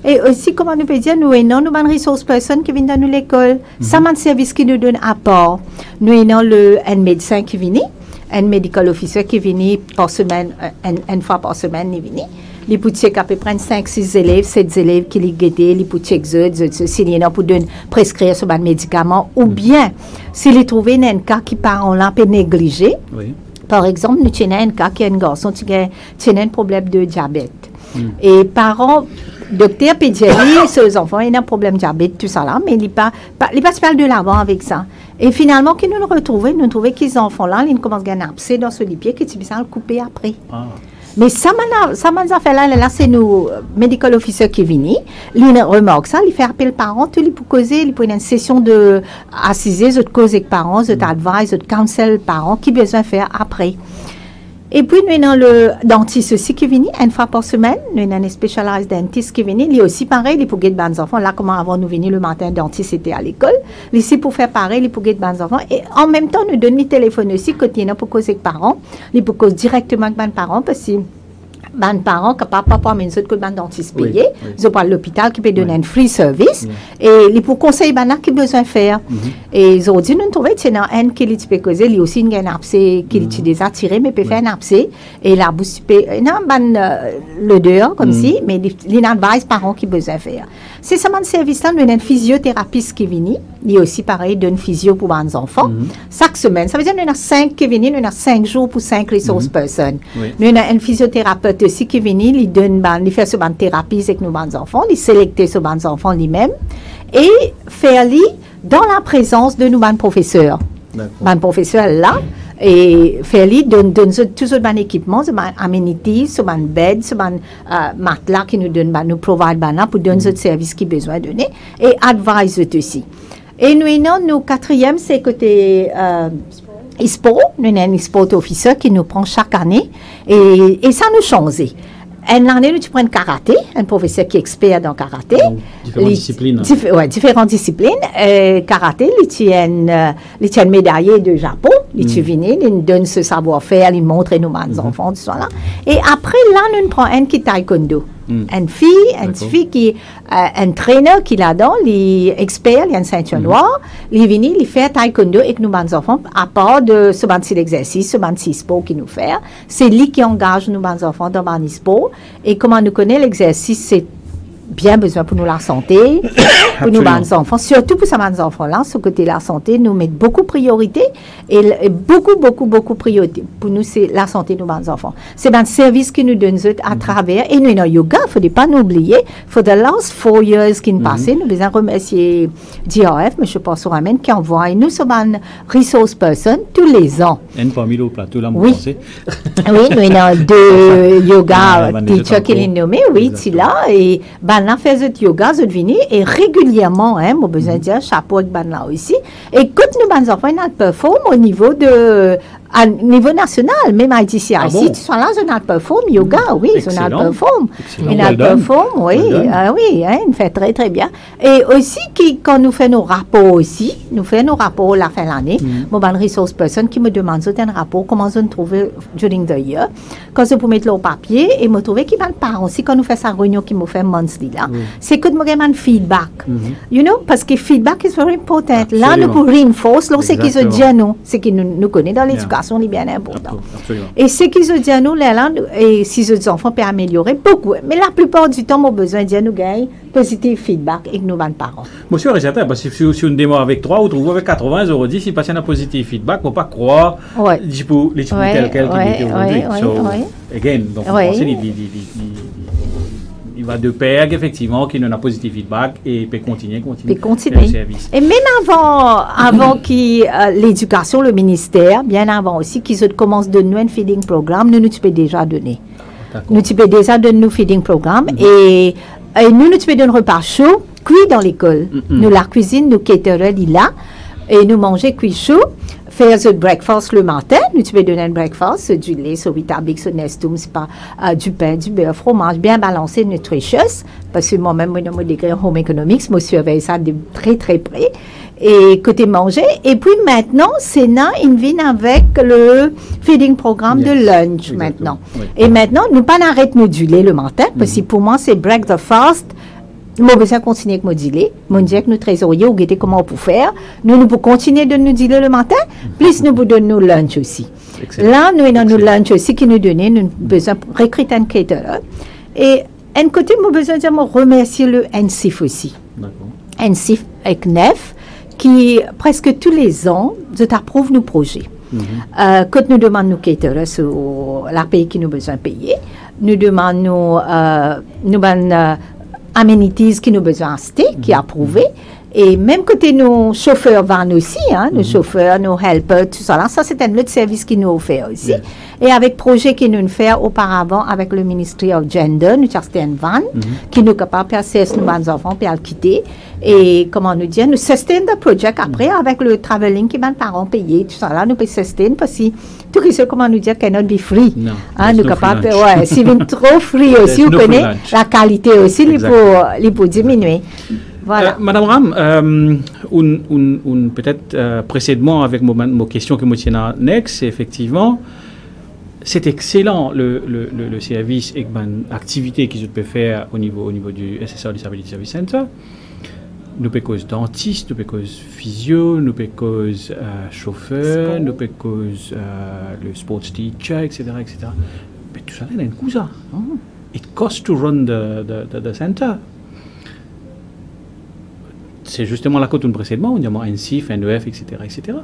Et aussi, comment nous peut dire, nous avons une ressource person qui vient dans l'école, ça c'est un service qui nous donne à part. Nous avons un médecin qui vient, un medical officer qui vient par semaine, une fois par semaine, il vient. Les poutiers qui prennent 5-6 élèves, 7 élèves qui les guettent, les poutiers s'il y en a pour prescrire ce médicament, ou bien s'il est trouvé un cas qui part en lampe négligé. Par exemple, nous avons un cas qui est un garçon qui a un problème de diabète. Et parents, docteur pédiatrie, sur les enfants, il y a un problème de diabète, tout ça là, mais il pas se faire de l'avant avec ça. Et finalement, quand nous le retrouvons, nous trouvons qu'ils enfants là, ils commencent à abcès dans ce pied qui est le couper après. Ah. Mais ça m'a fait là, c'est nos medical officer qui viennent, ils remarquent ça, ils font appel aux parents, ils pour causer, ils pour une session de assises, de causer avec parents, de advice, de counsel parents, qui besoin de faire après. Et puis, nous avons le dentiste aussi qui vient une fois par semaine. Nous avons un spécialiste dentiste qui vient. Il est aussi pareil, il est pour guider les enfants. Là, comment avant nous venir le matin, le dentiste était à l'école. Ici, pour faire pareil, il est pour guider les enfants. Et en même temps, nous donnons le téléphone aussi, quand il y a pour causer avec les parents. Il est pour causer directement avec les parents, parce que les parents, quand papa pas mais autres que le dentiste payé, ils ont pas l'hôpital qui peut donner un free service et ils pour conseiller bana qui besoin faire et ils ont dit nous trouver c'est un qui li peut causer lui aussi une abcès qui li déjà tiré mais peut faire un abcès et la bouche peut non le dehors comme si mais les advice parents qui besoin faire c'est ça mon service là nous une physiothérapeute qui vient il aussi pareil donne physio pour les enfants chaque semaine ça veut dire nous a 5 qui viennent nous a 5 jours pour 5 resource personnes nous a un physiothérapeute aussi qui vient, il donne, il fait ce ban thérapie avec nos enfants, il sélecte ce ban enfants lui-même et faire dans la présence de nos professeurs. Ban professeurs là et faire donne tout ce ban équipement, ce ban amenities, ce ban bed, ce ban matelas qui nous donne, nous provide ban pour donner ce service qui besoin de donner et advise aussi. Et nous nos quatrième c'est côté ISPO, nous avons un ISPO officer qui nous prend chaque année et ça nous change. Une année, nous prenons karaté, un professeur qui est expert dans karaté. Donc, différentes disciplines. Différentes disciplines. Karaté, il tient une médaillé de Japon, il vient, il donne ce savoir-faire, il montre nous aux enfants, tout ça là. Et après, là, nous prenons un qui est taekwondo. Une fille qui un entraîneur qui là-dedans, il est expert, il a une ceinture noire, il vient, il fait taekwondo avec nous les enfants, à part de ce petit exercice, ce petit sport qu'il nous fait. C'est lui qui engage nous les enfants dans le sport. Et comment nous connaît l'exercice, c'est bien besoin pour nous la santé, pour nous les enfants, surtout pour ces enfants-là, ce côté la santé, nous met beaucoup de priorité et beaucoup priorité. Pour nous, c'est la santé de nos enfants. C'est un service qui nous donne à travers, et nous, dans le yoga, il ne faut pas nous oublier, for the last 4 years qui nous passent, nous devons remercier DRF, M. Passouramen, qui envoie, nous sommes une resource person tous les ans. Et parmi le plateau, là, oui. Oui, nous avons 2 yoga teachers qui les nommés, oui, c'est là, et là, fait ce yoga, je venir et régulièrement, mon besoin de dire chapeau avec là aussi. Et quand nous, enfants, ils performent au niveau national, même à ITC, ils sont là, ils performent yoga, oui, ils performent. Ils performent, oui, ils font très, très bien. Et aussi, quand nous faisons nos rapports aussi, nous faisons nos rapports la fin de l'année, mon resource person qui me demande un rapport, comment je trouve during the year, quand je peux mettre le papier et me trouver qui va le parent aussi, quand nous faisons sa réunion qui me fait monthly là, c'est que nous avons un feedback, you know, parce que feedback is very important. Là, nous pouvons reinforce, c'est qu'ils se disent à nous, c'est qu'ils nous connaissent dans l'éducation, c'est bien important. Et ce qu'ils se disent à nous, là, et si les enfants peuvent améliorer beaucoup, mais la plupart du temps, on a besoin de dire nous gagner positif feedback avec nos parents. Monsieur Réjata, parce que si on démarre avec 3 ou trouve avec 80, euros, dit si patient a positif feedback, on ne peut pas croire les types tel quel qui était aujourd'hui. Again, donc il va de pair qu'effectivement qu'il en a positif feedback et peut continuer le service. Et même avant l'éducation, le ministère, bien avant aussi, qu'ils commencent de nous un feeding programme, nous peux déjà donner. Nous peux déjà donner nos feeding programme et nous peux donner un repas chaud, cuit dans l'école. Nous la cuisine, nous caterons là et nous manger cuit chaud. Faire ce breakfast le matin, nous tu peux donner un breakfast, du lait, sur Vitabix, sur Nestum, c'est pas du pain, du beurre, fromage, bien balancé, nutritious, parce que moi-même, dans mon degré home economics, je surveille ça de très très près, et côté manger, et puis maintenant, Sénat, il vient avec le feeding programme de lunch maintenant. Oui. Et maintenant, nous pas arrêter de moduler le matin, parce que pour moi, c'est break the fast. Nous avons besoin de continuer à moduler. Nous disons que nos trésoriers, ou comment on peut faire. Nous pouvons continuer de nous moduler le matin, plus nous pouvons donner nos lunch aussi. Excellent. Là, nous avons nos lunch aussi qui nous donnent, nous avons besoin de recruter un caterer. Et d'un côté, nous avons besoin de remercier le NCIF aussi. NCIF avec NEF, qui presque tous les ans, approuve nos projets. Quand nous demandons nos caterers sur la paye qui nous besoin de payer, nous demandons amenities qui nous besoin acheter, qui approuvé. Et même côté nos chauffeurs van aussi, nos chauffeurs, nos helpers, tout ça là, ça c'est un autre service qui nous offert aussi. Et avec projet qui nous fait auparavant avec le Ministry of Gender, nous avons un van qui nous capable de faire nos enfants puis à le quitter. Et comment nous dire, nous sustain le projet après avec le traveling qui va parents payer, tout ça là, nous peut sustain parce que tout ce comment nous dire cannot be free. Nous capable, ouais, si vous trop free aussi, vous connaissez la qualité aussi, il faut diminuer. Voilà. Madame Ram, peut-être précédemment avec mon question que je tiens next, effectivement, c'est excellent le service et l'activité qu'ils peuvent faire au niveau du SSR Disability Service Center. Nous pouvons cause dentiste, nous pouvons cause physio, nous pouvons cause chauffeur, nous pouvons cause le sports teacher, etc., etc. Mais tout ça, il y a un coût ça. It costs to run the center. C'est justement la côte précédemment, on dit NCIF, NEF, etc., etc.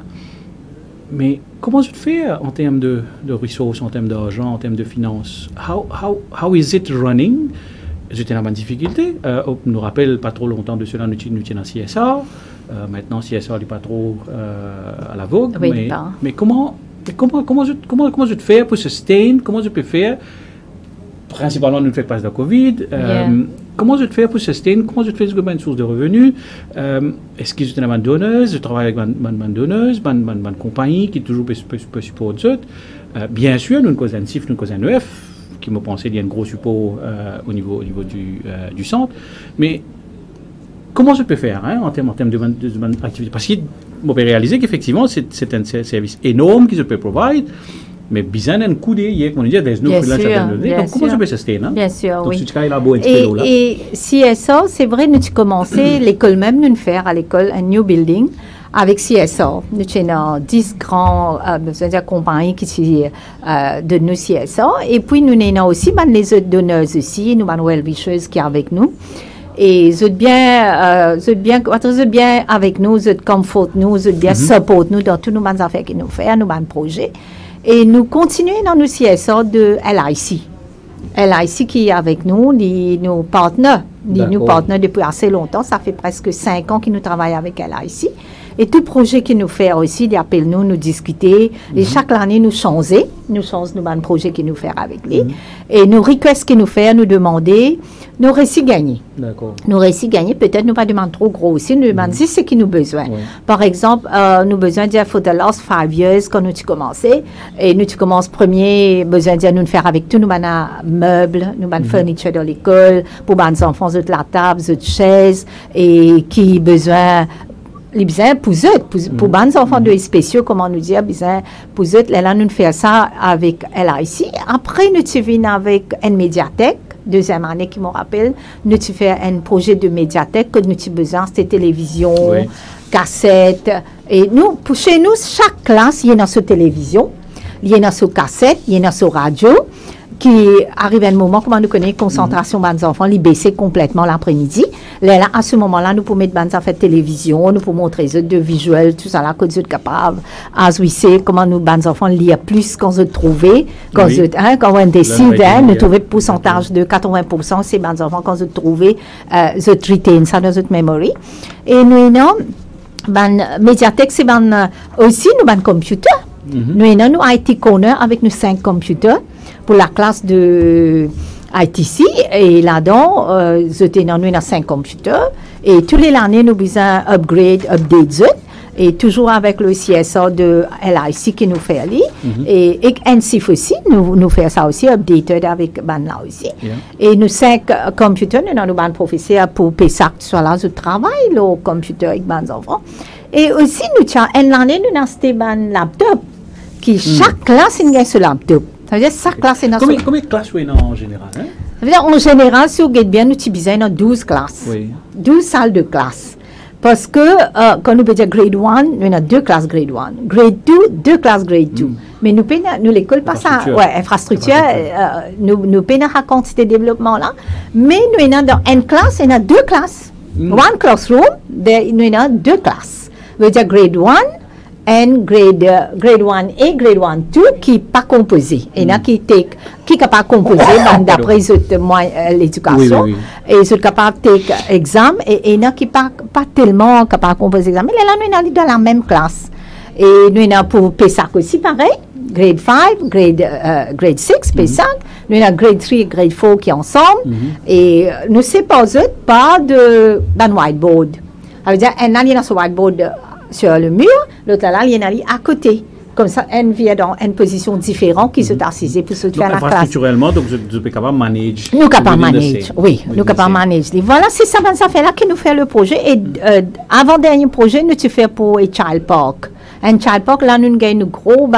Mais comment je fais en termes de ressources, en termes d'argent, en termes de finances? How is it running? J'étais dans ma difficulté. On nous rappelle pas trop longtemps de cela, nous tiens en CSR. Maintenant, CSR n'est pas trop à la vogue. Oui, mais comment je fais pour sustain? Comment je peux faire? Principalement, nous ne faisons pas de la COVID. Comment je fais pour sustain? Comment je fais pour une source de revenus? Est-ce que je suis une donneuse? Je travaille avec une donneuse, une compagnie qui toujours peut supporter. Bien sûr, nous avons un CIF, nous avons un NEF, qui me pensait qu'il y a un gros support au niveau du centre. Mais comment je peux faire en termes d'activité? Parce que je peux réaliser qu'effectivement, c'est un service énorme que je peux provide. Mais besoin d'un coup d'œil, comme on dit, there's no freelance at the end. Donc, comment je peux sustain? Bien sûr, donc, oui. Et CSR, c'est vrai, nous avons commencé l'école même, nous faire à l'école un new building avec CSR. Nous avons 10 grands compagnies qui de nous CSR. Et puis, nous avons aussi les autres donneurs aussi, nous avons well-wishers qui sont avec nous. Et vous êtes bien avec nous, vous êtes comfort nous, vous êtes bien support nous dans tous nos affaires que nous faisons, nos projets. Et nous continuons dans nos CSR de LIC. LIC qui est avec nous, nos partenaires. Nos partenaires depuis assez longtemps, ça fait presque 5 ans que nous travaillons avec LIC. Et tout projet que nous faisons aussi, ils appellent nous discuter. Et chaque année, nous changeons nos projets que nous faisons avec lui. Et nos requests que nous faisons, nous demander, nous récits gagnés. D'accord. Nous récits gagnés, peut-être nous pas demander trop gros aussi, nous demandons si c'est ce qu'il nous besoin. Par exemple, nous besoin de dire, for the last 5 years, quand nous commencé, et nous commençons premier, besoin de dire, nous faire avec tout, nous avons meubles, nous avons furniture dans l'école, pour les enfants, de la table, de chaises, et qui besoin, les besoins pour eux, pour les enfants de spéciaux, comment nous dire, besoin pour eux, là, nous faisons ça avec LIC. Après, nous venons avec une médiathèque, deuxième année qui me rappelle, nous faisons un projet de médiathèque que nous avons besoin, c'était télévision, cassette. Et nous, pour chez nous, chaque classe, il y a dans sa télévision, il y a dans sa cassette, il y a dans sa radio, qui arrive à un moment, comment nous connaissons, concentration des enfants, les baisser complètement l'après-midi. Là, à ce moment-là, nous pouvons mettre des affaires de télévision, nous pouvons montrer des de visuels, tout ça là, que nous sommes capables. As we say, comment nous, des enfants, lire plus quand nous trouvons, quand on décide, nous trouvons pourcentage de 80%, c'est des enfants, quand nous trouvons, nous retain ça dans notre memory. Et nous, médiathèque, c'est aussi nous, computer. Nous avons IT Corner avec nos 5 computers pour la classe de ITC. Et là-dedans, nous avons 5 computers. Et tous les années, nous avons update. Et toujours avec le CSR de LIC qui nous fait aller. Et NCIF aussi, nous fait ça aussi, updated avec là aussi. Et nous 5 computers, nous avons un professeur pour PESAC, soit là, je travaille le computer avec les enfants. Et aussi, nous avons une année, nous avons un laptop. Qui chaque classe a ce laptop. Ça veut dire chaque classe est dans Combien de classes vous avez en général? Ça veut dire en général, si vous regardez bien, nous avons 12 classes. 12 salles de classe. Parce que quand nous faisons grade 1, nous avons 2 classes grade 1. Grade 2, 2 classes grade 2. Mais nous l'école pas ça. Infrastructure, nous payons la quantité de développement là. Mais nous avons dans une classe, il y a 2 classes. One classroom, nous avons 2 classes. Ça veut dire grade 1. and grade 1 et grade 1 2 qui pas composé. Et là qui est capable de composer d'après l'éducation. Et sont capable de faire examen et là qui pas tellement capable de composer examen. Mais là nous sommes dans la même classe. Et nous sommes pour PESAC aussi pareil. Grade 5, grade 6, P5. Nous avons grade 3 et grade 4 qui sont ensemble. Et nous séparons pas de whiteboard. Ça veut dire, un allié dans ce whiteboard sur le mur, l'autre là, il y a un allié à côté. Comme ça, elle vient dans une position différente qui se assise pour se faire la classe. Structurellement, donc vous êtes capable de manager. Nous sommes capables de manager, oui. Nous sommes capables de manager. Voilà, c'est ça, ça fait là que nous fait le projet. Et avant-dernier projet, nous tu fais pour un child park. Un child park, là, nous avons un gros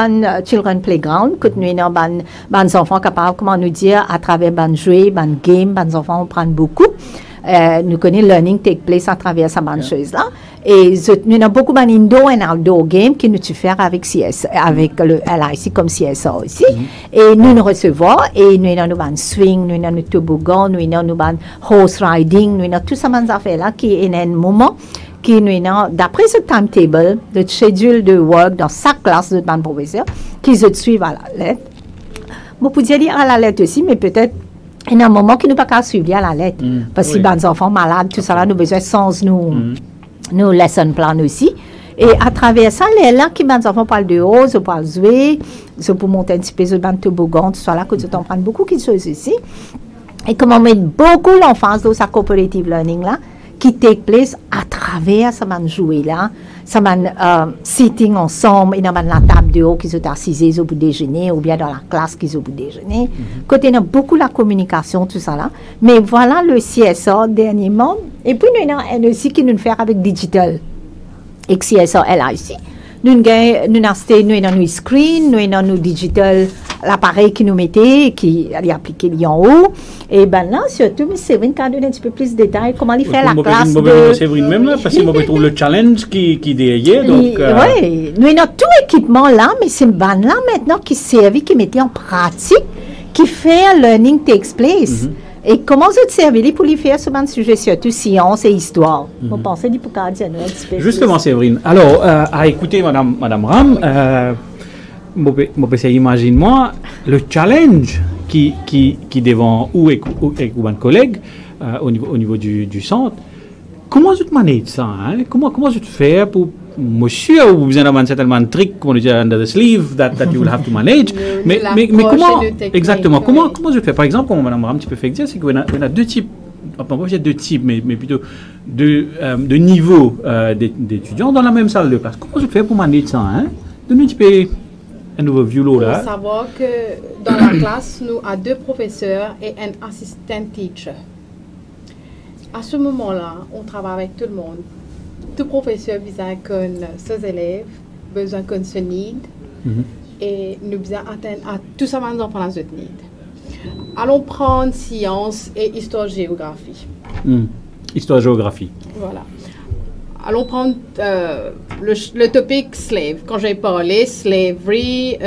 children playground, que nous avons des enfants capables, comment nous dire, à travers des jeux, des games, des enfants, on prend beaucoup. Nous connaissons learning take place à travers ces choses-là. Et nous avons beaucoup d'indoor et outdoor games que nous faisons avec le LIC comme CSA aussi. Et nous recevons, et nous avons swing, nous avons toboggan, nous avons horse riding, nous avons tout ça, ces affaires-là qui est un moment qui nous avons, d'après ce timetable, le schedule de work dans chaque classe de ban professeur, qui se suivent à la lettre. Vous pouvez dire à la lettre aussi, mais peut-être il y a un moment qui nous pas qu'à suivre à la lettre. Parce que si les enfants malades, tout ça là, nous avons besoin de sens, nous lesson plan aussi. Et à travers ça, les là qui les enfants parlent de haut, ils parlent jouer, ils pour monter un petit peu de toboggan, tout ça là, que tu t'en prends beaucoup de choses ici. Et comment on met beaucoup l'enfance dans sa cooperative learning là, qui take place à travers ça man jouer là, ça man sitting ensemble et dans la table de haut qui sont assis au bout du déjeuner ou bien dans la classe qui sont au bout du déjeuner. Côté on a beaucoup la communication tout ça là, mais voilà le CSA dernièrement et puis nous avons aussi qui nous fait avec digital et CSA LIC. Nous avons nos screen, nous avons nos digital l'appareil qui nous mettait, qui est appliqué en haut. Et ben là, surtout, Séverine qui a donné un petit peu plus de détails, comment il fait la classe de... Séverine même là, parce que moi, je trouve le challenge qui est derrière. Oui, nous avons tout équipement là, mais c'est une banne là maintenant qui servait, qui mettait en pratique, qui fait learning takes place. Et comment vous servez pour lui faire ce sujet, surtout science et histoire? Vous pensez pour qu'à dire un petit peu. Justement, Séverine. Alors, à écouter Madame Ram, imagine-moi le challenge qui devant ou avec un collègue au niveau du centre. Comment tu manage ça? Hein? Comment tu fais pour monsieur ou vous avez un certain trick comment dire under the sleeve that you will have to manage mais comment exactement comment je fais par exemple comme Madame Ram tu peux faire dire c'est qu'on a deux types mais plutôt de niveaux d'étudiants dans la même salle de classe. Comment je fais pour manager ça? Hein? Donne-nous un petit peu un nouveau view là. Il faut savoir que dans la classe, nous avons 2 professeurs et un assistant teacher. À ce moment-là, on travaille avec tout le monde. Tout professeur besoin qu'on ses élèves, besoin qu'on se need, et nous besoin atteindre à tout ça maintenant pendant notre need. Allons prendre science et histoire-géographie. Histoire-géographie. Voilà. Allons prendre le topic slave. Quand j'ai parlé slavery,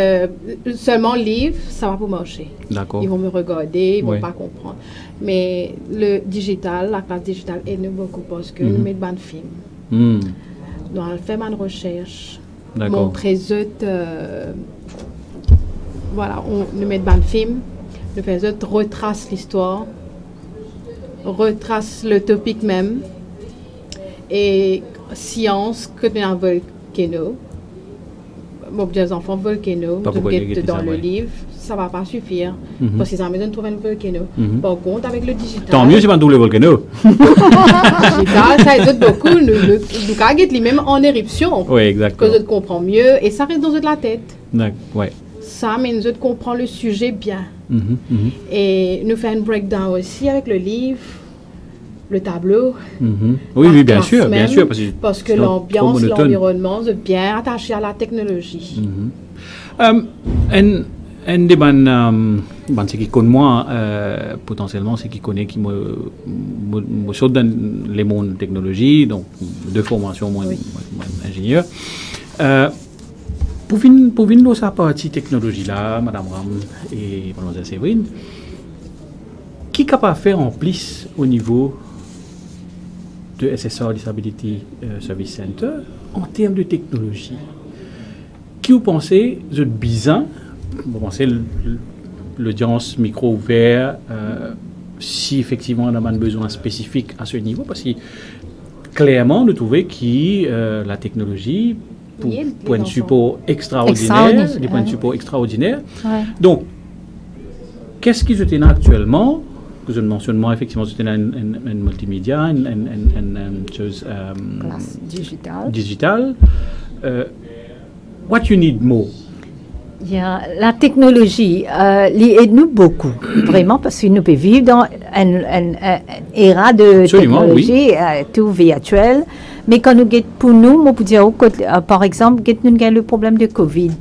seulement livre, ça va pas marcher. D'accord. Ils vont me regarder, ils vont pas comprendre. Mais le digital, la classe digitale aide beaucoup parce que nous mettons un film. Nous faisons une recherche. Montrer voilà, nous mettons un film. Nous faisons retrace l'histoire, retrace le topic même. Et science, que nous avons volcano. Des enfants volcano, dans le livre, ça ne va pas suffire. Parce qu'ils ont besoin de trouver un volcano. Par contre, avec le digital. Tant mieux, c'est pas un double volcano. Le digital, ça aide beaucoup. Nous avons même en éruption. Oui, exactement. Que nous comprenons mieux. Et ça reste dans la tête. Oui. Ça, mais nous comprenons le sujet bien. Et nous faisons un breakdown aussi avec le livre. Le tableau. Oui, bien sûr. Parce que l'ambiance, l'environnement est bien attaché à la technologie. Un des c'est qui connaît moi, potentiellement, c'est qui connaît qui me saute dans les mondes technologie, donc de formation, moi, ingénieur. Pour venir sa partie technologie là, Madame Ram et Mademoiselle Séverine, qui est capable de faire en plus au niveau de SSR Disability Service Center en termes de technologie? qui vous pensez, vous êtes bizarre, vous pensez l'audience micro ouvert, si effectivement on a un besoin spécifique à ce niveau, parce que clairement, nous trouvons que la technologie, pour point de support extraordinaire, des points de support extraordinaires. Ouais. Donc, qu'est-ce qu'ils ont actuellement? Vous avez mentionné effectivement c'était un multimédia, une chose digitale. What you need more? La technologie aide-nous beaucoup, vraiment, parce que nous pouvons vivre dans une ère de technologie, tout virtuel. Mais quand nous pour nous, on peut dire, par exemple, nous avons le problème de Covid,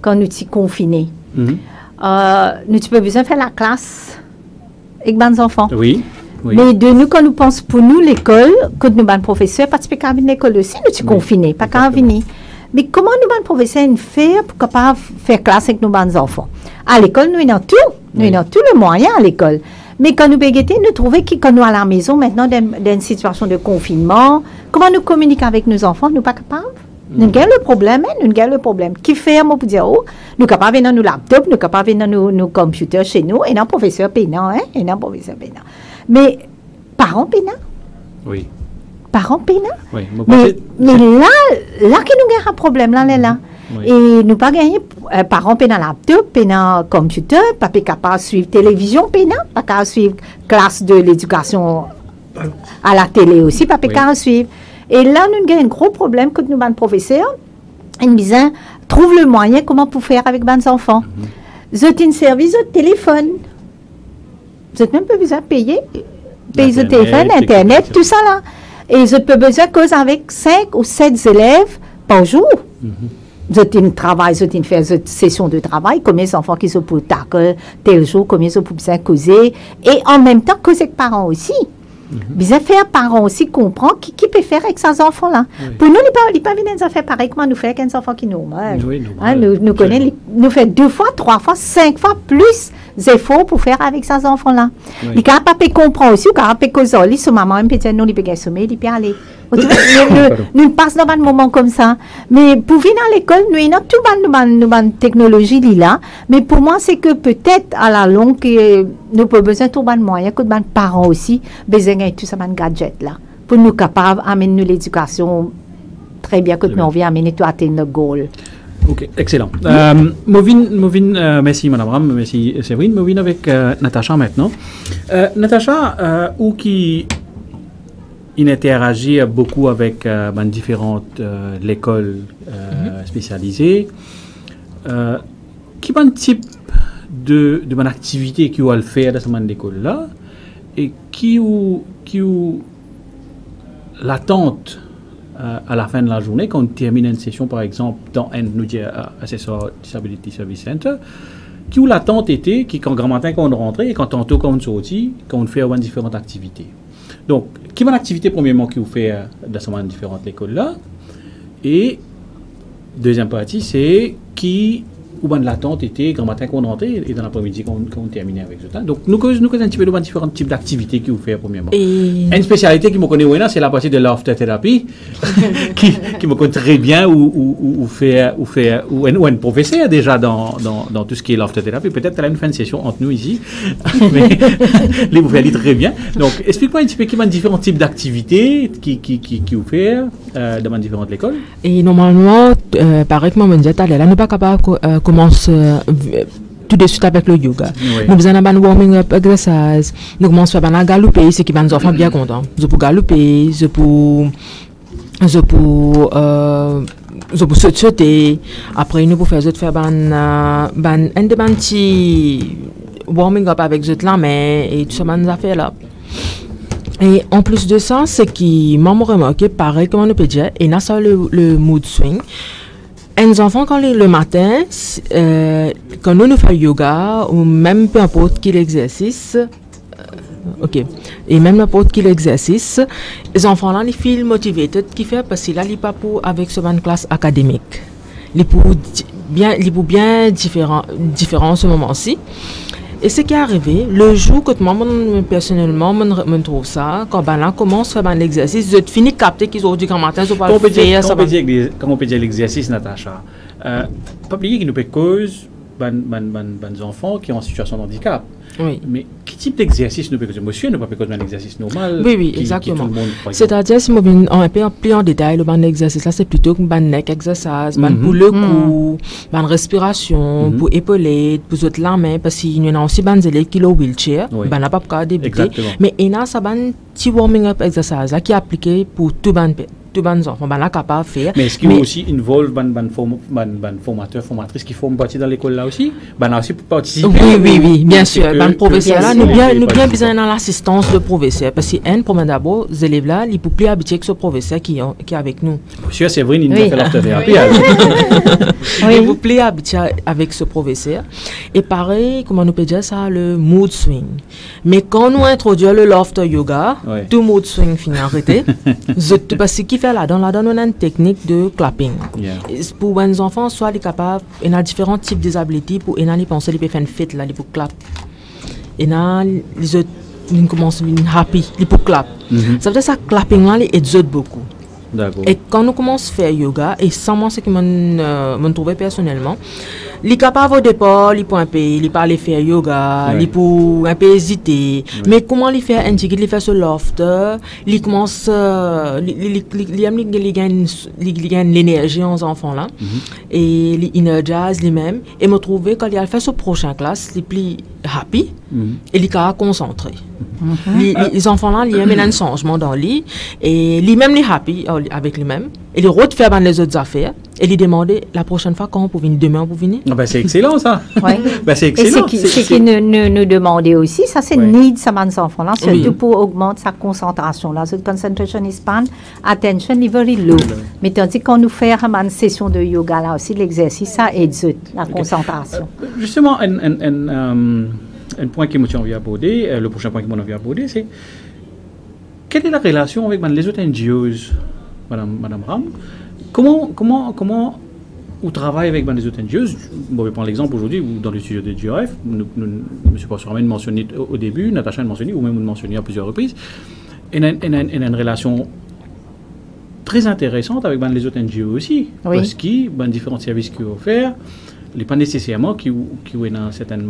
quand nous sommes confinés. Nous avons besoin de faire la classe avec les enfants. Oui. Mais de nous, quand nous pensons pour nous, l'école, quand nous sommes professeurs, parce que nous sommes à l'école aussi, nous sommes confinés, pas qu'à venir. Mais comment nous sommes professeurs faire pour capable faire classe avec nos enfants? À l'école, nous avons tout. Nous avons tous les moyens à l'école. Mais quand nous bégayons, nous trouvons que quand nous à la maison, maintenant, dans une situation de confinement, comment nous communiquons avec nos enfants, nous ne sommes pas capables? Nous avons le problème, nous avons le problème. Qui fait, moi, pour dire, nous sommes capables de nos laptops, nous sommes capables de nos computers chez nous, et non professeur peinant, et non professeur peinant. Mais, parents peinants? Oui. Parents peinants? Oui. Mais là que nous avons un problème, là. Oui. Et nous pas gagné parents peinants laptop, peinants computer, pas capable de suivre télévision peinant, pas capable de suivre classe de l'éducation à la télé aussi, pas capable de suivre. Et là, nous avons un gros problème quand nous avons un professeur, ils disent, trouve le moyen comment pour faire avec les enfants. Vous avez un service de téléphone. Vous n'avez même pas besoin de payer le téléphone, Internet, tout ça là. Et vous avez besoin de causer avec 5 ou 7 élèves par jour. Vous avez une session de travail, combien d'enfants qui sont pour tackle tel jour, combien sont pour bien causer, et en même temps causer avec parents aussi. Bien faire parents aussi comprendre qui peut faire avec ces enfants-là. Pour nous, il n'est pas venir nous faire pareil comment nous faire avec un enfant qui nous mange. Nous connaissons, nous faisons 2 fois, 3 fois, 5 fois plus d'efforts pour faire avec ces enfants-là. Il n'est pas comprendre aussi, il n'est pas causer, son maman peut dire non, il peut gagner sommeil, il peut aller. Nous passons dans un moment comme ça. Mais pour venir à l'école, nous avons toute une technologie là. Mais pour moi, c'est que peut-être à la longue, nous avons besoin de tout un moyen, que nos parents aussi, besoin de tout ça, un gadget là. Pour nous capables d'amener l'éducation très bien, que nous vient amener tout à atteindre notre goal. Ok, excellent. Merci Madame Ram, merci Séverine. Movin avec Natacha maintenant. Natacha, ou qui il interagit beaucoup avec différentes l'école spécialisée. Quel type de activité qui va le faire dans cette école là et qui l'attente à la fin de la journée quand on termine une session par exemple dans un Assessor Disability Service Center, qui l'attente était quand grand matin quand on rentrait et quand tantôt quand on sortit quand on fait différentes activités. Donc, quelle est l'activité premièrement qui vous fait dans ces différentes écoles là? Et deuxième partie, c'est où l'attente était grand matin qu'on rentrait et dans l'après-midi qu'on terminait avec ça. Donc, nous connaissons un petit peu de différents types d'activités qui vous fait premièrement. Une spécialité qui me connaît c'est la partie de l'after thérapie qui me connaît très bien ou un professeur déjà dans tout ce qui est l'after thérapie. Peut-être qu'elle a une fin de session entre nous ici, mais vous faites très bien. Donc, explique-moi un petit peu quels sont les différents types d'activités qui vous fait dans différentes écoles. Et normalement, pareil que moi me disais, là, nous pas capable commence tout de suite avec le yoga. Nous faisons un warming up exercise. Nous commençons à galoper, ce qui va nous faire bien contents. Je peux galoper, je peux sauter. Après, nous pouvons faire un petit warming up avec la main et tout ça, nous affaires là. Et en plus de ça, ce qui m'a remarqué, pareil comme on peut dire, et là, ça le mood swing. Les enfants, quand le matin, quand nous faisons yoga, ou même peu importe quel exercice, et même n'importe quel exercice, les enfants là, ils feel motivated, qui fait parce que là, ils pas pour avec ce classe académique. Ils pour bien différent en ce moment-ci. Et ce qui est arrivé, le jour que moi, personnellement, je trouve ça, quand on commence à faire l'exercice, je finis de capter qu'ils ont dit qu'en matin, je ne vais pas le faire. Quand on peut dire l'exercice, Natacha, pas oublier qu'il nous peut cause des enfants qui sont en situation de handicap. Oui. Mais quel type d'exercice nous peut causer? Monsieur ne peut pas causer un exercice normal. Oui, exactement. C'est-à-dire, si on un peu plus en détail, le ban exercice là, c'est plutôt que ban neck exercise, ban pour le cou, ban respiration, pour épauler, pour autres la main, parce qu'il y en a aussi ban élèves qui ont wheelchair, ban n'a pas pu débuter. Mais il y a ça ban petit warming up exercise là qui est appliqué pour tout ban enfants, ban là capable de faire. Mais est-ce qu'il y a aussi involve ban formateur, formatrice qui forment partie dans l'école là aussi? Ban aussi pour participer? Oui, bien sûr. Ban professeur là, nous bien besoin dans l'assistance de professeur, parce que un premier d'abord, les élèves là, ils peuvent plus habituer que ce professeur qui est avec nous. Monsieur Séverine, il nous fait l'orthographe. Ils peuvent plus habituer avec ce professeur. Et pareil, comment nous peut dire ça, le mood swing. Mais quand nous introduisons le laughter yoga, tout mood swing finit arrêté. Parce que fait là-dedans, on a une technique de clapping. Pour les enfants, soit ils capables, il y a différents types de disabilités, pour ils penser, ils peuvent faire une fête là, ils peuvent clap. Et là, ils commencent à happy, ils peuvent clap. Ça veut dire ça, clapping là, ils aident beaucoup. Et quand nous commençons à faire yoga, et sans moi, ce que je trouvais personnellement, les capables au départ, ils peuvent un peu, ils parlent faire yoga, ils peuvent un peu hésiter. Mais comment les faire intégrer, les faire ce laughter, ils commencent, ils gagnent l'énergie aux enfants là, et ils énergisent les-mêmes. Et me trouver quand ils font ce prochain classe, ils plus happy, et ils sont concentrés. Les enfants là, ils aiment un changement dans lui, et les mêmes les happy avec lui-même, et les autres faire les autres affaires, et lui demander la prochaine fois quand on peut venir, demain on peut venir. C'est excellent ça. C'est excellent. Et ce qui nous demandait aussi, ça c'est need ça les enfants là, surtout pour augmenter sa concentration là, cette concentration span, attention is very low. Mais tandis qu'on nous fait une session de yoga là aussi, l'exercice ça aide la concentration. Justement, un point qui m'a envie d'aborder, le prochain point qui m'a envie d'aborder, c'est quelle est la relation avec les autres NGOs, Madame Ram? Comment on travaille avec les autres NGOs? Je vais prendre l'exemple aujourd'hui dans le studio de GRF, M. Passourman mentionné au début, Natacha a mentionné, ou même mentionné à plusieurs reprises, il y a une relation très intéressante avec les autres NGOs aussi, parce qu'il y a différents services qu'ils offrent. Il n'est pas nécessairement qui ont une certaine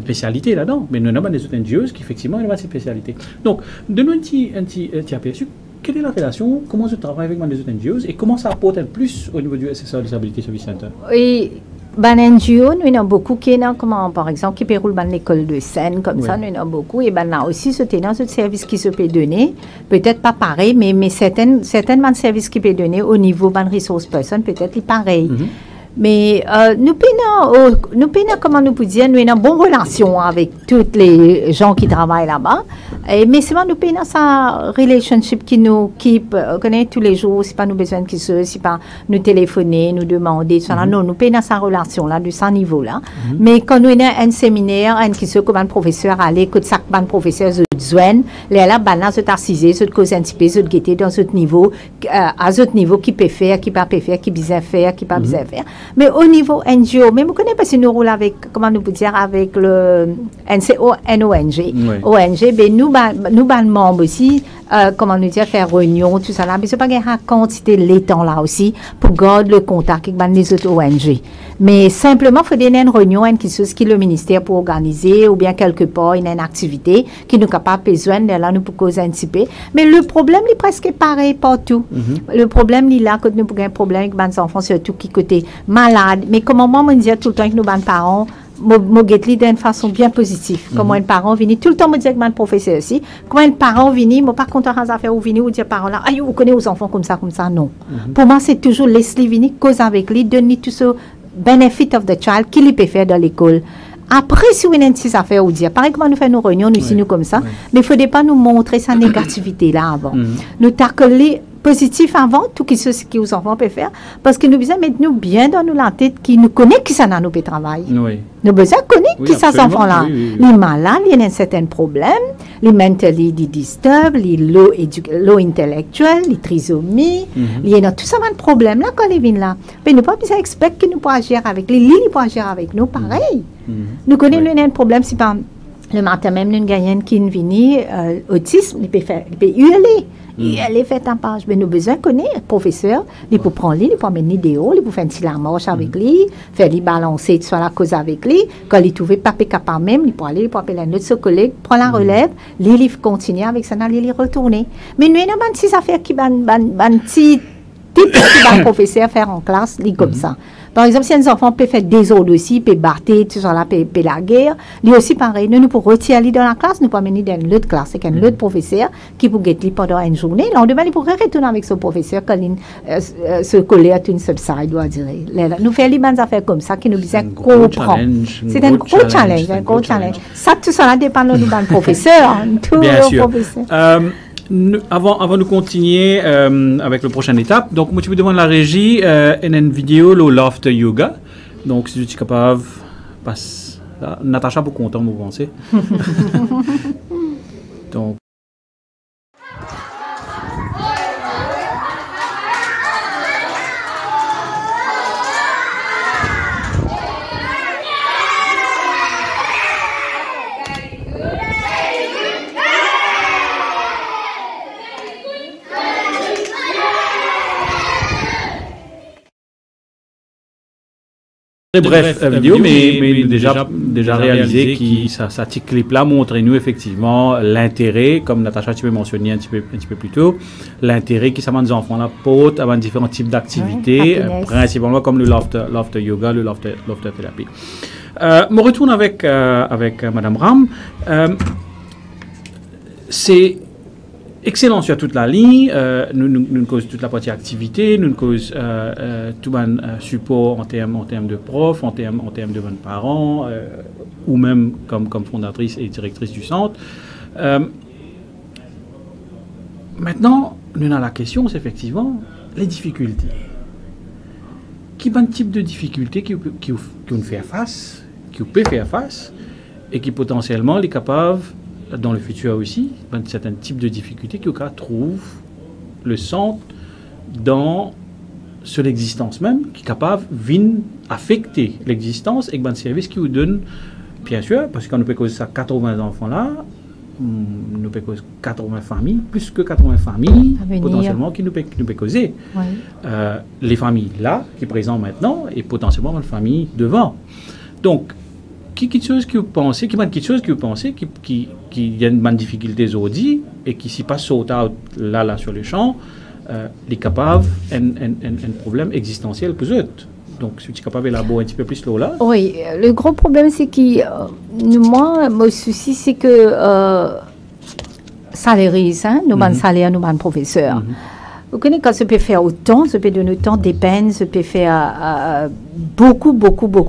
spécialité là-dedans, mais nous avons des autres NGOs qui effectivement ont une spécialité. Donc, donne-nous un petit aperçu. Quelle est la relation, comment je travaille avec les autres NGOs et comment ça apporte un plus au niveau du SSR Disability Service Center? Oui, NGO, nous avons beaucoup qui comme par exemple qui déroulent l'école de Seine, comme ça, nous avons beaucoup. Et là aussi, ce service qui se peut donner, peut-être pas pareil, mais certains services qui peuvent donner au niveau de ressources personnes, peut-être pareil. Mais nous peinons, comment nous pouvons dire, nous avons une bonne relation avec tous les gens qui travaillent là-bas. Mais c'est pas nous peinons sa relationship qui nous keep, connaît tous les jours, c'est pas nous besoin de ce, c'est pas nous téléphoner, nous demander, non, nous peinons sa relation là, de ce niveau-là. Mais quand nous avons un séminaire, un qui se comme un professeur aller, que chaque ban professeur se joigne, là, là, se t'assiser, se cause un petit peu, se guetter dans ce niveau, à ce niveau qui peut faire, qui pas peut faire, qui bien faire, qui pas bien faire. Mais au niveau NGO, mais vous connaissez parce que nous roulons avec, comment nous pouvons dire, avec le NONG. ONG, ben nous membres aussi, comment nous dire, faire réunion, tout ça là, mais c'est pas une quantité de temps là aussi pour garder le contact avec les autres ONG. Mais simplement, il faut donner une réunion, une chose qui le ministère pour organiser, ou bien quelque part, une activité qui nous capable besoin de là, nous pour causer un petit peu. Mais le problème, il est presque pareil partout. Le problème, il est là, quand nous avons un problème avec les enfants, surtout qui côté malade. Mais comme moi, je dis tout le temps que nous, les parents, je d'une façon bien positive. Comment un parent vient, tout le temps, je dis avec mon professeur aussi, comment un parent vient, je ne suis pas content de faire ou venir ou dire parents là, vous connaissez aux enfants comme ça, non. Pour moi, c'est toujours laisser venir, cause avec lui, donner tout ce benefit of the child qu'il peut faire dans l'école. Après, si vous avez une affaire ou dire, pareil comment nous faisons nos réunions, nous signons comme ça, mais il ne faudrait pas nous montrer sa négativité là avant. Nous tacler positif avant, tout ce que les enfants peuvent faire, parce que nous besoin mettre nous bien dans la tête, qui nous connaît qui ça dans nos travail. Nous besoin connaître qui ça ces enfants-là. Les malades, il y a un certain problème, les mentally disturbed, les low intellectuels, les trisomies, il y a tout ça un problème là quand ils viennent là. Mais nous pas besoin d'expecter que nous pourrons agir avec les pour agir avec nous pareil. Nous connaissons un problème, c'est pas Le matin même, nous gagnons qui vient autisme, il peut hurler. Il est fait en page. Mais nous avons besoin de connaître le professeur. Il peut prendre lui, il peut amener des hauts, il peut faire une petite marche avec lui, faire lui balancer sur la cause avec lui. Quand il trouve papier capable même, il peut aller, il peut appeler un autre collègue, prendre la relève, il continue avec ça, il retourner. Mais nous avons des petites affaires qui petit type qui professeur faire en classe, comme ça. Par exemple, si un enfant peut faire des ordres aussi, peut battre, tout ça là, peut la guerre, lui aussi pareil, nous pouvons retirer dans la classe, nous pouvons amener dans l'autre classe, c'est un autre professeur qui peut guetter pendant une journée. Le lendemain, il pourrait retourner avec son professeur quand il se coller à une subside, doit dire. Nous faisons les bonnes affaires comme ça qui nous disent comprendre. C'est un gros challenge, Ça, tout ça là dépend de nos professeurs. Bien sûr. Avant de continuer avec la prochaine étape, donc moi tu me demandes la régie une vidéo le Loft Yoga. Donc si tu es capable, passe là. Natacha pour content vous pensez. Donc très bref vidéo, mais déjà réalisé qui ça petit clip là montre nous effectivement l'intérêt, comme Natacha tu peux mentionner un petit peu plus tôt, l'intérêt qui ça des enfants là porte à différents types d'activités, principalement comme le loft yoga, le loft thérapie. Me retourne avec Madame Ram. C'est excellent sur toute la ligne, nous causons toute la partie activité, nous causons tout le support en termes de profs, en termes de bonnes parents, ou même comme fondatrice et directrice du centre. Maintenant, nous avons la question, c'est effectivement les difficultés. Quel type de difficultés qu'on fait face, qu'on peut faire face, et qui potentiellement est capable dans le futur aussi, certains types de difficultés qui trouvent le centre sur l'existence même, qui est capable d'affecter l'existence et un service qui vous donne, bien sûr, parce qu'on peut causer ça 80 enfants là, nous peut causer 80 familles, plus que 80 familles potentiellement qui nous peut causer. Oui. Les familles là, qui sont présentes maintenant, et potentiellement les familles devant. Donc, quelque chose que vous pensez, qu'il y a une bonne difficulté aujourd'hui et qui s'y passe saute là sur le champ, est capable un problème existentiel pour eux. Donc, si tu es capable d'élaborer un petit peu plus là. Oui, le gros problème, c'est que moi, mon souci, c'est que salaires, nous avons salaire, nous avons professeurs. Vous connaissez quand ça peut faire autant, ça peut donner autant des peines, ça peut faire beaucoup,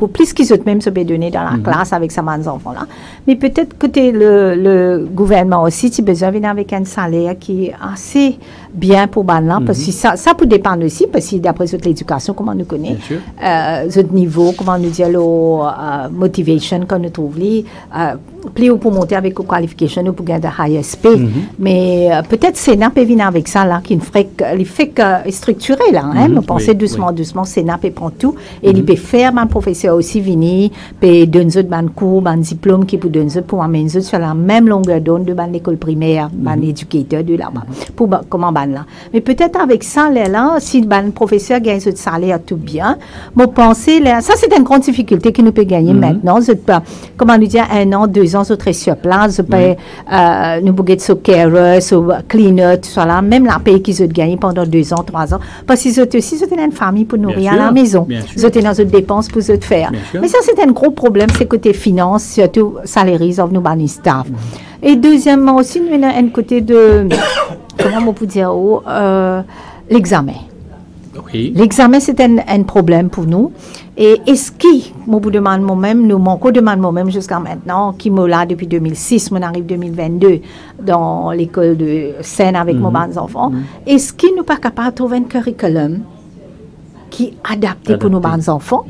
plus qu'ils autres même, ça peut donner dans la classe avec ces enfants-là. Mais peut-être que le gouvernement aussi, tu as besoin de venir avec un salaire qui est assez bien pour là, parce que ça peut dépendre aussi, parce que d'après l'éducation, comment nous connaissons, notre niveau, comment nous dire, la motivation qu'on nous trouve, plus pour monter avec une qualification ou pour gagner de HSP. Mais peut-être Sénat peut venir avec ça, là, qui fait structuré, là. Hein, pensez doucement, Sénat peut prendre tout, et il peut faire, mon professeur aussi venir, peut donner un cours, un diplôme qui peut donner pour amener sur la même longueur d'onde de l'école primaire, un éducateur de là-bas, pour comment là. Mais peut-être avec ça, là, si le professeur gagne ce salaire tout bien, moi, penser, là, ça, c'est une grande difficulté que nous peut gagner maintenant. Comment nous dire, 1 an, 2 ans, je serai sur place, nous pouvons être sur carer, sur cleaner, tout ça là, même la paye qu'ils ont gagné pendant 2 ans, 3 ans, parce qu'ils ont aussi une famille pour nourrir à la maison. Ils ont dans une dépense pour eux faire. Mais ça, c'est un gros problème, c'est côté finance, surtout salaries of nos staff. Et deuxièmement aussi, nous avons un côté de, comment on peut dire, l'examen. Oui. L'examen, c'est un problème pour nous. Et est-ce que, moi, vous demande moi-même, nous manquons demande moi-même jusqu'à maintenant, qui me là depuis 2006, on arrive 2022 dans l'école de Seine avec mes enfants, est-ce qu'ils ne sont pas capables de trouver un curriculum qui est adapté pour nos enfants?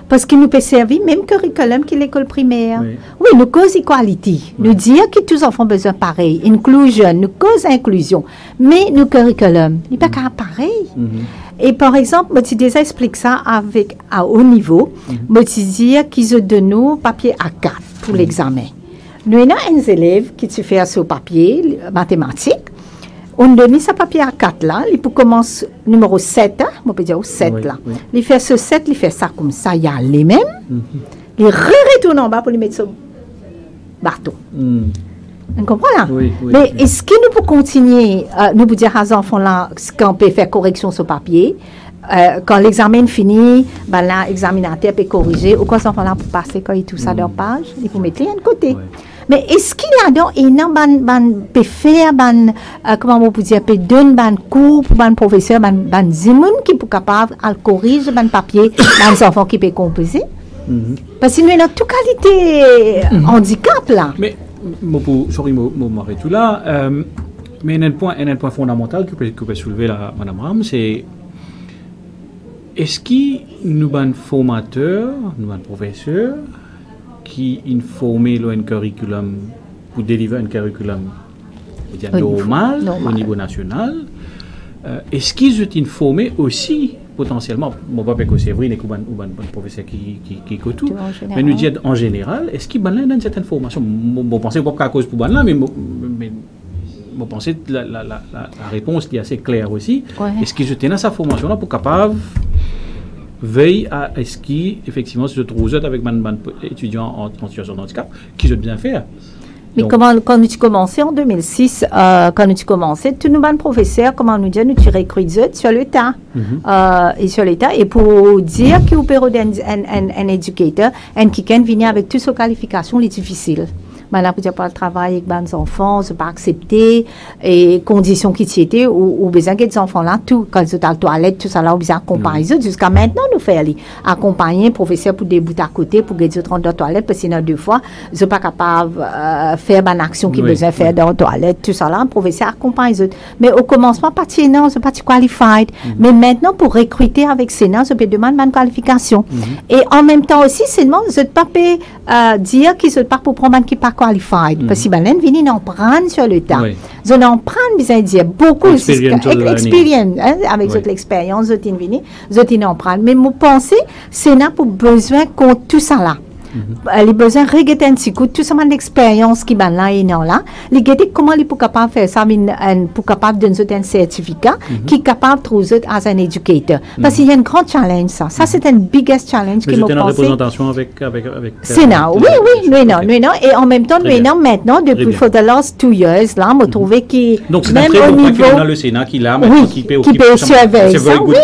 Parce qu'il nous peut servir même curriculum que l'école primaire. Oui, nous cause equality. Nous dire que tous les enfants ont besoin pareil. Inclusion, nous cause inclusion. Mais nos curriculum, il n'est pas pareil. Et par exemple, moi, tu déjà explique ça à haut niveau. Moi, tu dis qu'ils ont donné nous papier A4 pour l'examen. nous avons un élève qui se fait sur papier, mathématiques. On donne ce papier à 4 là, il peut commencer numéro 7, on peut dire 7 là. Il fait ce 7, il fait ça comme ça, il y a les mêmes. Il retourne en bas pour lui mettre sur bateau. On comprend là? Mais est-ce que nous pouvons continuer, nous pouvons dire à ces enfants-là qu'on peut faire correction sur papier, quand l'examen finit, ben là, l'examinateur peut corriger, ou quand ces enfants-là pour passer quand il tout ça dans la page, il faut mettre de côté. Mais est-ce qu'il y a donc peut faire, comment on peut dire, peut donner un cours pour un professeur, un zimoun qui est capable de corriger un papier, les enfants qui peuvent composer? Parce que nous avons toute qualité handicap là. Mais, sorry, je m'arrête tout là. Mais il y a un point fondamental que peut soulever là, Madame Ram, c'est est-ce que nous avons un formateur, nous avons un professeur qui informe un curriculum pour délivrer un curriculum normal au niveau national? Est-ce qu'ils sont informés aussi potentiellement, mon papa c'est vrai, il y a un professeur qui est tout, mais nous disons en général, est-ce qu'il y a une certaine formation? Je pense pas à cause pour là, mais je pense que la réponse est assez claire aussi. Est-ce qu'ils ont dans sa formation là pour capable veille à est-ce qu'effectivement se trouve avec un étudiant en situation de handicap qui veut bien faire? Mais quand nous commençons en 2006, quand nous commençons, tous nos professeurs, comment nous dire, nous recrutons sur le tas. Et sur l'État, et pour dire que vous pouvez un éducateur, un qui vient venir avec toutes ses qualifications, les difficiles. Là, pour dire pas le travail avec les enfants, ne pas accepter, et conditions qui étaient, ou besoin que les enfants là, tout, quand ils sont à la toilette, tout ça là, ou besoin accompagner. Jusqu'à maintenant, nous faisons accompagner, professeur pour des bouts à côté, pour que les autres rentrent dans la toilette, parce que sinon, 2 fois, ils ne sont pas capables de faire une action qu'ils besoin faire dans la toilette, tout ça là, un professeur accompagne les autres. Mais au commencement, pas de non, c'est pas qualified. Mais maintenant, pour recruter avec Sénat, je peux demander une qualification. Et en même temps aussi, seulement, je ne peux pas dire qu'ils ne sont pas pour prendre un qui pas qualified. Parce que ben viennent en prendre sur le temps. Ils en prennent, besoin de dire beaucoup d'expérience, avec toute l'expérience, ils en prennent. Mais mon pensée, c'est là pour besoin contre tout ça là. Les besoins regretter un petit coup, tout ça d'expérience qui ben là et non là. Les guetter comment ils pour capable faire ça, pour capable de donner un certificat qui est capable de trouver as un éducateur. Parce qu'il y a un grand challenge ça. Ça c'est un biggest challenge qui m'a pensé. Représentation avec Sénat. Oui, non. Et en même temps, nous maintenant depuis for the last 2 years là, on trouvé qui donc c'est un très bon point dans le Sénat qui l'a qui peut surveiller ça. Oui,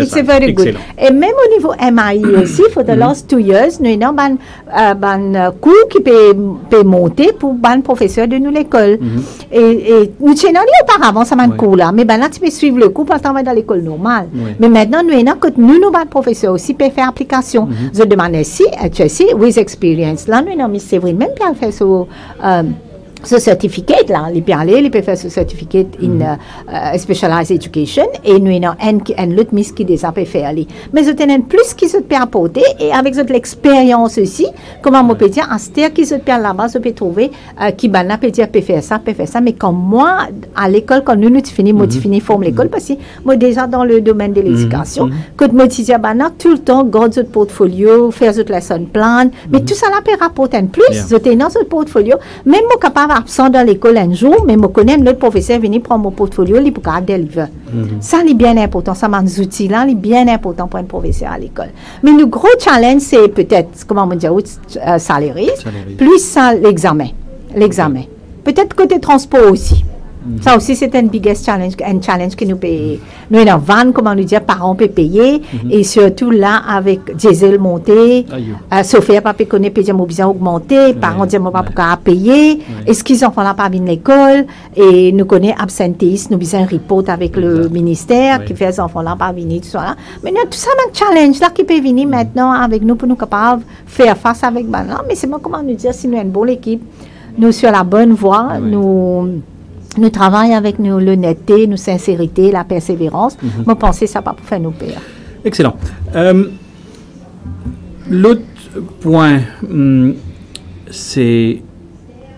c'est very good. Et même au niveau MAI aussi for the last 2 years, nous avons cours qui peut monter pour un professeur de nous l'école. Et nous tenons auparavant ça un cours là, mais là tu peux suivre le cours parce que tu vas dans l'école normale. Mais maintenant nous un professeur aussi peut faire application. Je demande si tu sais with experience là nous Miss Séverine même bien faire ce certificat là, il peut aller, il peut faire ce certificat in specialized education et nous avons un autre miss qui déjà peut faire aller. Mais je tenais plus qui se peut apporter et avec l'expérience aussi, comment on peut dire, en terre qui se peut là-bas, je peux trouver qui ben là peut dire peut faire ça, mais comme moi à l'école quand nous finis forme l'école parce que moi déjà dans le domaine de l'éducation, quand moi dis ben tout le temps garde votre portfolio, faire votre lesson plan, mais tout ça là peut rapporter un plus, je tenais dans ce portfolio, même moi capable absent dans l'école un jour, mais je connais notre professeur venir prendre mon portfolio, il pour délivrer. Ça, c'est bien important. Ça, ces outils-là, c'est bien important pour un professeur à l'école. Mais le gros challenge, c'est peut-être, comment on dit, salarié, plus ça, l'examen. Peut-être côté transport aussi. Ça aussi, c'est un biggest challenge, un challenge que nous payons. Nous, dans van, comment nous dire, parents peuvent payer, et surtout là, avec diesel monté, Sophia, papa connaît, payer mon besoin augmenté, parents disent, mon papa payer, est-ce qu'ils enfants là pas venir à l'école, et nous connaissons absentéisme, nous besoin report avec le ministère, qui fait les enfants là pas venir, tout ça là. Mais nous, tout ça, un challenge là qui peut venir maintenant avec nous pour nous capables faire face avec là. Mais c'est moi, comment nous dire, si nous avons une bonne équipe, nous sur la bonne voie, nous travaillons avec l'honnêteté, la sincérité, la persévérance. Je pense que ça va pour faire nos pères. Excellent. L'autre point, c'est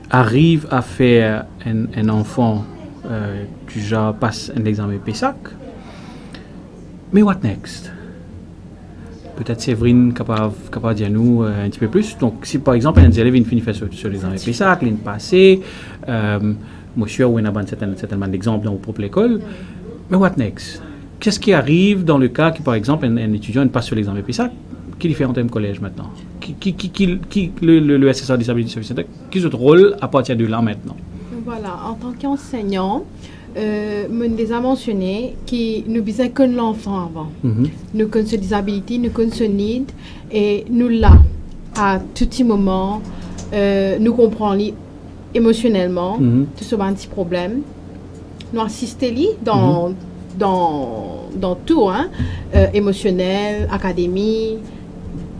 arrive à faire un enfant du genre passe un examen PESAC, mais what next? peut-être Séverine capable de dire nous un petit peu plus. Donc, si par exemple, un élève finit faire sur les examens PESAC, l'année passée, monsieur, ou on a certainement d'exemples dans vos propres écoles, mais what next? Qu'est-ce qui arrive dans le cas que, par exemple, un étudiant ne passe sur l'examen PESAC? Qui lui fait en termes collège maintenant? Le SSA Disability Service Center, quel autre rôle à partir de là maintenant? Voilà, en tant qu'enseignant, je les a mentionné qui nous disaient que l'enfant avant. Nous connaissons disabilité, nous connaissons need et nous là, à tout petit moment, nous comprenons émotionnellement tout ce petit problème. Nous assistons dans tout, hein, émotionnel, académie,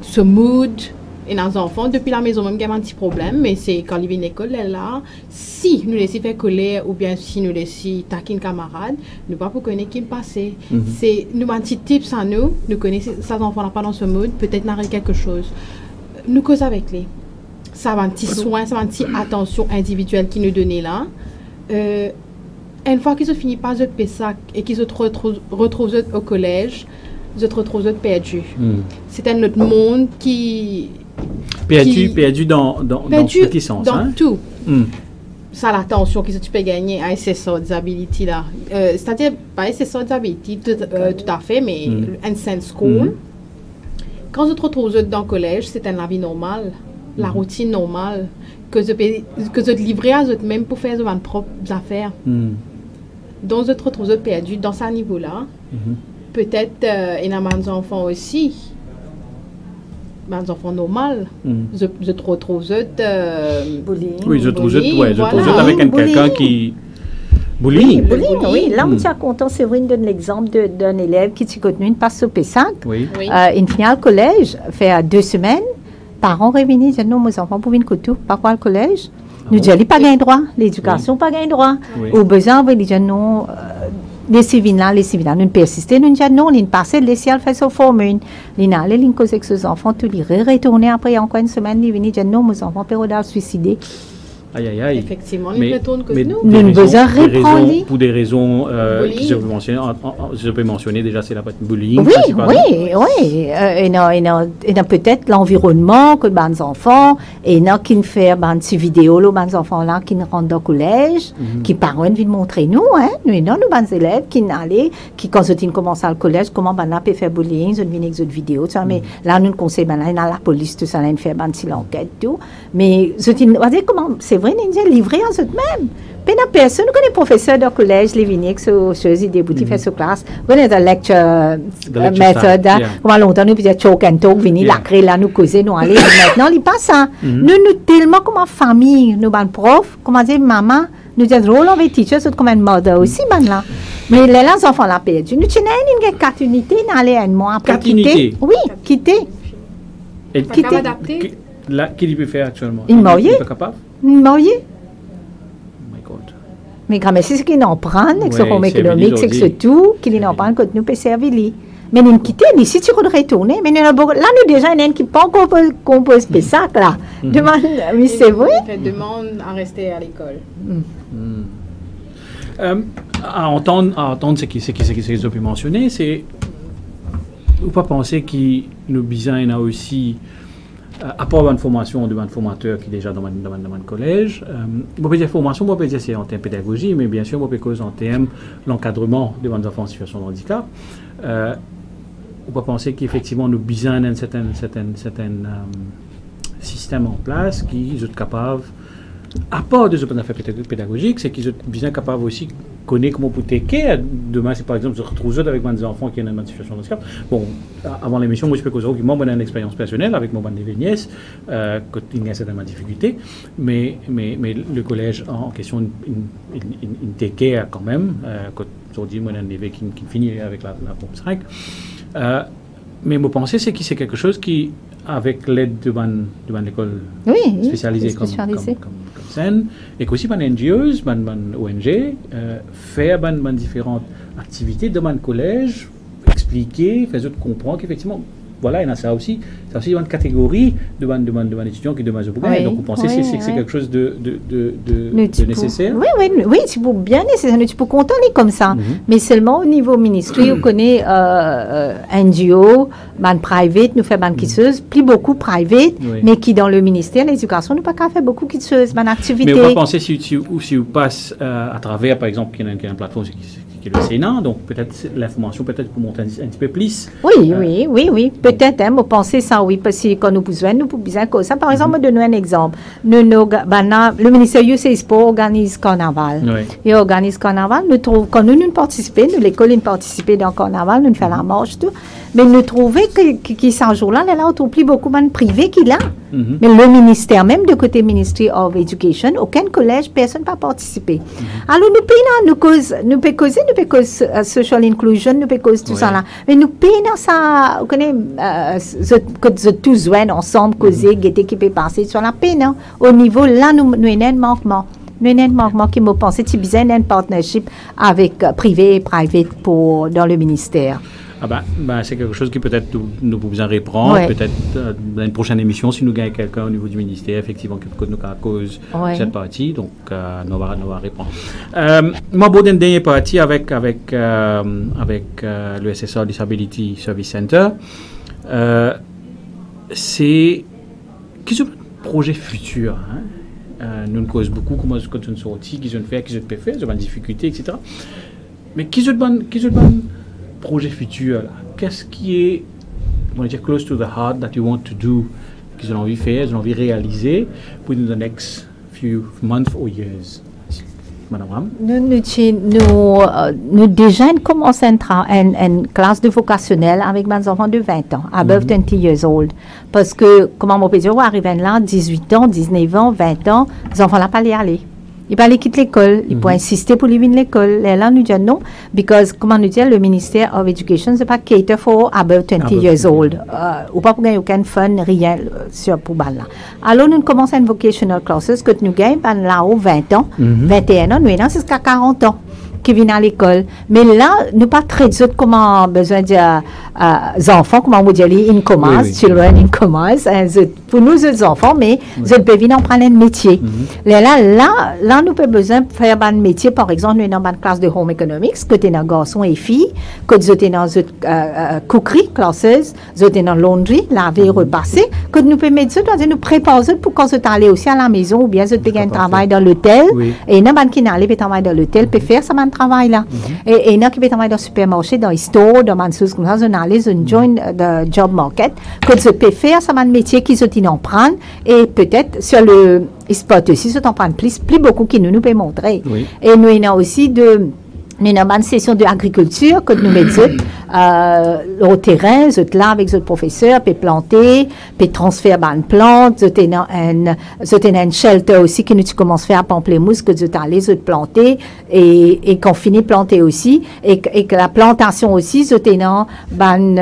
ce mood. Et nos enfants, depuis la maison, même, il y a un petit problème, mais c'est quand ils viennent à l'école, là, si nous laissons faire colère ou bien si nous laissons taquiner un camarade, nous ne pouvons pas connaître qui passe. C'est nous un petit tips à nous connaissons ces enfants-là pas dans ce mode, peut-être n'arrive quelque chose. Nous causons avec les. Ça va un petit soin, ça va un petit attention individuelle qui nous donne là. Une fois qu'ils ont fini par le PESAC et qu'ils se retrouvent au collège, ils se retrouvent perdus. C'est un autre monde qui... Perdu dans petit sens. Dans hein? tout. Ça, l'attention que tu peux gagner à SSA Disability là. C'est-à-dire, pas SSA Disability tout à fait, mais un sense school. Quand je te retrouve dans le collège, c'est la vie normale, la routine normale, que je te livrer à eux-mêmes pour faire leurs propres affaires. Donc, je te retrouve perdu dans ce niveau-là. Peut-être, il y a des enfants aussi. Des enfants normaux. Je te retrouve bullying. Oui, je trouve avec quelqu'un qui... Bullying. Oui. Là, on tient content, Séverine donne l'exemple d'un élève qui s'est contenu passe au PESAC. Oui. Il finit au collège, fait 2 semaines. Parents reviennent, disent non, mes enfants pour venir tout, pas quoi le collège. Nous disons, il pas gain droit, l'éducation pas gain droit. Au besoin, ils disent non. Les civils là, nous persistons, nous disons non, ils passent, les ciels fait sa formule. Ils allaient, ils causaient avec ses enfants, tout les retourner après encore une semaine, ils venaient dire non, mes enfants peuvent suicider. Aïe, aïe, aïe. Effectivement, ils retournent que nous. Nous ne besoin reprendre. Pour des raisons que je peux mentionner, déjà, c'est la partie bullying. Oui. Et peut-être l'environnement que les enfants, et qui fait ces vidéos, les enfants là qui rentrent dans le collège, qui parlent de montrer nous, hein. Nous, les élèves qui quand ils commencent à le collège, comment on peut faire bullying, ils viennent avec des vidéos, mais là, nous conseillons, la police, tout ça, ils font l'enquête, tout. Mais, comment, c'est vrai, ils sont livrés à eux-mêmes. Personne ne connaît professeur de collège, les vignes, choses, ils débutent, faire sur classe. Vous connaissez la lecture méthode, comment longtemps nous faisions choke and talk, venir lacrer là, nous causer, nous aller. Maintenant, ils passent ça. Nous tellement comme famille, nous, prof, comment dire, maman, nous disons, rôle avec teacher, c'est comme un mother aussi, là. Mais les enfants l'ont perdu. Nous tenons une 4 unités, nous allons un mois après quitter. Oui, quitter. Et quitter. Adapter. Là, qu'il peut faire actuellement? Il m'a capable? Mais quand même, c'est ce qu'ils en prennent, avec ce home économique, c'est que c'est tout, qu'ils en prennent quand nous peut servir. Mais nous quitter, si tu veux retourner, mais là, nous déjà, il y a qui pense qu'on peut se faire ça, là. Demande, mais c'est vrai. Demande à rester à l'école. À entendre ce qu'ils ont pu mentionner, c'est, ou pas penser qu'il nous besoin a aussi à part une formation de un formateur qui est déjà dans le collège, on peut dire formation, on peut dire c'est en termes pédagogie, mais bien sûr, on peut causer en termes l'encadrement des enfants en situation de handicap. On peut penser qu'effectivement, nous besoin d'un certain système en place qui est capable, à part des affaires pédagogiques, c'est qu'ils sont bien capables aussi de connaître comment pour t'aider. Demain, si par exemple, je retrouve avec des enfants qui sont dans une situation de handicap. Bon, avant l'émission, moi je peux causer que moi, j'ai une expérience personnelle avec mon bande de nièces, quand il y a certainement difficulté, mais le collège en question, il t'aide quand même, quand on dit, moi, j'ai un neveu qui finit avec la pompe 5. Mais mon pensée, c'est que c'est quelque chose qui, avec l'aide de mon école spécialisée comme scène, et qu'aussi mon NGOs, mon ONG, faire différentes activités de mon collège, expliquer, faire comprendre qu'effectivement, voilà, il y a ça aussi. C'est aussi une catégorie de étudiants qui demandent beaucoup. Donc, vous pensez que c'est quelque chose de nécessaire? Oui, c'est pour bien nécessaire. Tu peux contrôler comme ça. Mais seulement au niveau ministère, on connaît NGO, ban private, nous fait ban quitteuse, plus beaucoup private, mais qui dans le ministère de l'Éducation, nous pas qu'à faire beaucoup quitteuse, ban activité. Mais on va penser si vous passe à travers, par exemple, qu'il y a une plateforme qui est le Sénat, donc peut-être l'information peut-être pour monter un petit peu plus. Oui. Peut-être, on pensait ça, oui, parce que quand nous pouvons besoin que ça. Par exemple, je donne un exemple. Le ministère Youth et Sport organise carnaval. Et organise carnaval, nous trouvons, quand nous participons, l'école nous participons dans le carnaval, nous faisons la marche, tout. Mais nous trouvons que ce jour-là, on trouve plus beaucoup de privés qui là. Mais le ministère, même de côté Ministry of Education, aucun collège, personne n'a participé. Alors nous payons social inclusion, nous payons tout ça là. Mais nous payons ça, vous connaissez, que tous joignent ensemble, causer, guetter qui peut passer sur la peine. Au niveau là, nous avons un manquement. Nous avons un manquement qui me pense, c'est besoin d'un partnership avec privé et private dans le ministère. C'est quelque chose qui peut-être nous pouvons reprendre, peut-être dans une prochaine émission, si nous gagnons quelqu'un au niveau du ministère, effectivement, qui nous cause cette partie, donc nous allons répondre. Moi, pour une dernière partie avec le SSR Disability Service Center, c'est quels sont les projets futurs, nous cause beaucoup, comment ils sont sortis, qu'ils ont fait, qu'ils ont fait, ils ont des difficultés, etc. Mais quels sont projet futur, qu'est-ce qui est, on va dire, close to the heart that you want to do, qu'ils ont envie de faire, qu'ils ont envie de réaliser within the next few months or years? Madame Ram? Nous déjà commençons une classe de vocationnel avec mes enfants de 20 ans, above 20 years old. Parce que, comment on peut dire, on arrive là, 18 ans, 19 ans, 20 ans, les enfants n'ont pas y aller. Il peut aller quitter l'école, il peut insister pour lui venir l'école. Là, nous disons non, parce que, comment nous dit, le ministère of Education, c'est pas cater for above 20 years old. Ou pas pour gagner aucun fun, rien pour là. Alors, nous commençons une vocational classes que nous gagnons là-haut 20 ans, 21 ans, nous avons jusqu'à 40 ans qui viennent à l'école. Mais là, nous pas très d'autres comment besoin de enfants, comment on dit, in commerce, children in commerce, pour nous, les enfants, mais ils peuvent venir en prendre un métier. Là, nous avons besoin de faire un métier, par exemple, nous avons une classe de home economics, côté dans garçons et filles, côté dans cookery, classes, dans laundry, laver, repasser, que nous pouvons mettre ça, nous préparer pour quand vous allez aussi à la maison, ou bien vous pouvez travailler dans l'hôtel, et nous qui n'allez pas travailler dans l'hôtel, peut faire ça travail là. Et nous qui peut travailler dans le supermarché, dans les stores, dans les choses comme ça, on allait join the job market, que vous pouvez faire ça, un métier qui sont en prendre, et peut-être sur le spot aussi, vous en prendre plus beaucoup qui nous peut montrer. Et nous avons aussi nous avons une session d'agriculture que nous mettons au terrain, nous là avec les professeurs, puis planter, puis transférer une plante, nous avons un shelter aussi que nous commençons à faire à pamplemousse, que nous allons planter, et qu'on finit de planter aussi, et que la plantation aussi, nous avons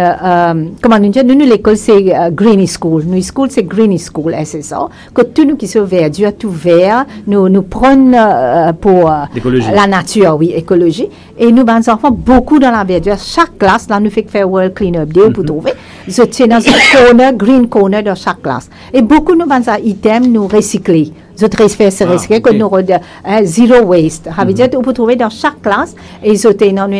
comment nous disons, nous l'école c'est Green School, nous school c'est Green School, c'est ça, que tout nous qui sommes verdure, tout vert, nous prenons pour la nature, oui, écologie. Et nous, les enfants, beaucoup dans la verdure. Chaque classe, là, nous fait faire World Cleanup Day pour trouver. Je tiens dans un corner, green corner de chaque classe. Et beaucoup de nos items, nous recycler. Je transfère ce recycler, que nous zero waste. Ça veut dire qu'on peut trouver dans chaque classe. Et je tiens nous avons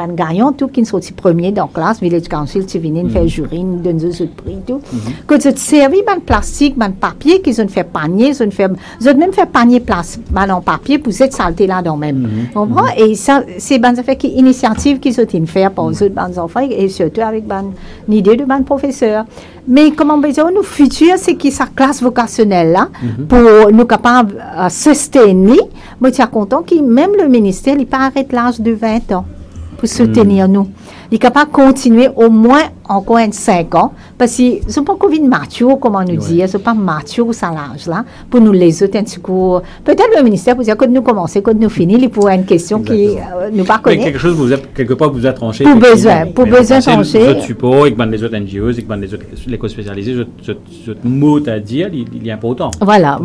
un gagnant, tout qui sont premiers dans la classe, Village Council, qui viennent faire jury, nous donnent ce prix, tout. Que je servis, plastique, papier, qu'ils ont fait panier, ils ont même fait panier en papier pour cette saleté là dans même. Et ça, c'est une initiative qu'ils ont fait pour les enfants et surtout avec une idée de professeur. Mais comment on peut dire, nous futur, c'est qui sa classe vocationnelle là, pour nous capables de soutenir. Moi, je suis content que même le ministère, il pas arrêté l'âge de 20 ans pour soutenir nous. Il est capable de continuer au moins encore 5 ans, parce que ce n'est pas Covid mature, comment nous dire, ce n'est pas mature ça l'âge là, pour nous les autres un petit coup. Peut-être le ministère pour dire que nous commençons, que nous finissons, il faut une question qui nous pas connaît. Quelque chose quelque part vous a tranché. Pour besoin trancher. Les autres supports, avec les autres NGOs, avec les autres écoles spécialisées, votre mot à dire, il est important. Voilà.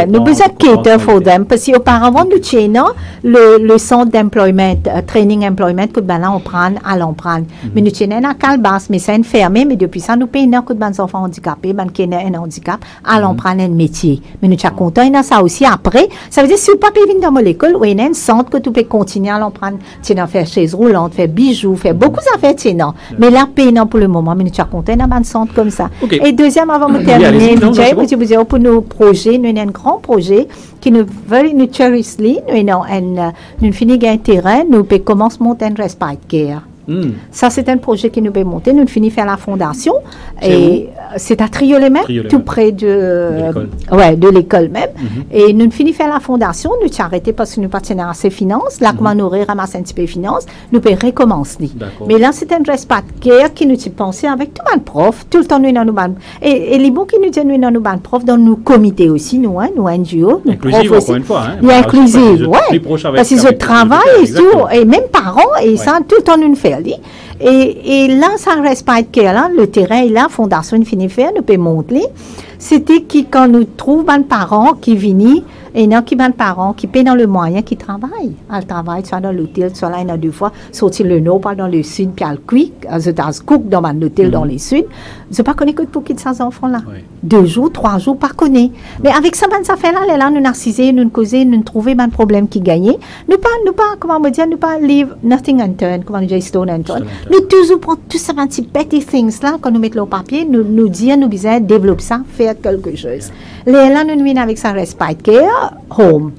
Nous besoin de cater for them, parce qu'auparavant nous tiens le centre d'employment, training employment, que là on prend prendre, allons prendre. Mais nous tenons à Calbas, mais c'est fermé, mais depuis ça, nous payons que des enfants handicapés, qui ont un handicap, allons prendre un métier. Mais nous sommes contents, il y a ça aussi après. Ça veut dire, si vous ne pouvez pas venir dans l'école, il y a un centre que tu peux continuer à prendre, faire chaise roulante, faire bijoux, faire beaucoup d'affaires, mais là, payons pour le moment, mais nous sommes contents dans un centre comme ça. Et deuxième, avant de terminer, pour nos projets, nous avons un grand projet qui nous veut nous cherishly, nous finissons un terrain, nous pouvons commencer à monter un respite care. Ça, c'est un projet qui nous peut monter. Nous finissons faire la fondation. Et c'est à Triolet même, tout près de l'école même. Et nous finissons faire la fondation. Nous sommes arrêtés parce que nous partenons à ces finances. Là, comme nous ramassons un petit peu de finances, nous pouvons recommencer. Mais là, c'est un respite care qui nous pensé avec tout le monde prof. Tout le temps, nous dans nos et les bons qui nous disent nous dans nos profs, dans nos comités aussi, nous NGO. Inclusive, encore une fois. Oui, inclusive, oui. Parce que je travaille et tout, et même parents, et ça, tout le temps, nous fait. Et là, ça reste pas que là, le terrain est là, la fondation finit faire, nous pouvons monter. C'était quand nous trouvons des parents qui viennent, et non qui des parents qui paient dans le moyen, qui travaillent. Ils travaillent soit dans l'hôtel, soit là, il y a 2 fois, sortir le nord, pas dans le sud, puis à le quick, à cook dans l'hôtel dans le sud. Je ne pas connais que pour qui de ces enfants-là. 2 jours, 3 jours, pas connaît. Mais avec ça, ça fait là, nous narciser, nous causer, nous trouver un problème qui gagnait. Nous pas, comment me dire, nous pas leave nothing unturned, comment nous dire, stone unturned. Nous toujours prendre tous ces petits petty things là, quand nous mettons le papier, nous dire, nous besoin développer ça, faire quelque chose. Là, nous venons avec ça respite care, home.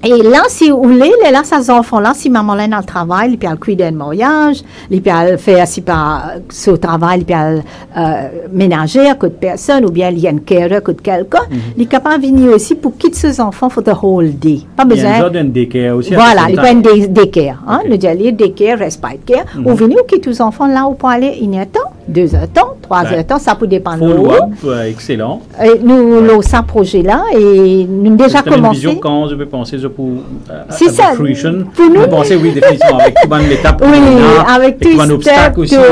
Et là, si vous voulez, là, ces enfants-là, si maman là dans le travail, il peut cuire un mariage, il peut faire si pas ce travail, il peut ménager à côté de personne, ou bien il y a un care à côté de quelqu'un, il est capable de venir aussi pour quitter ses enfants for the whole day. Pas besoin. Il y a un genre de daycare aussi. Voilà, il y a un daycare. Nous disons daycare, respite care. Ou venir quitter les enfants là où pour aller 1 heure temps, 2 heures temps, 3 heures temps, ça peut dépendre de nous. Excellent. Nous avons ce projet-là et nous avons déjà commencé. Une vision quand je vais penser pour c'est ça. Fruition. Pour nous, penser, oui, définitivement, avec tout le l'étape. Oui, avec tout les obstacles aussi. Oui.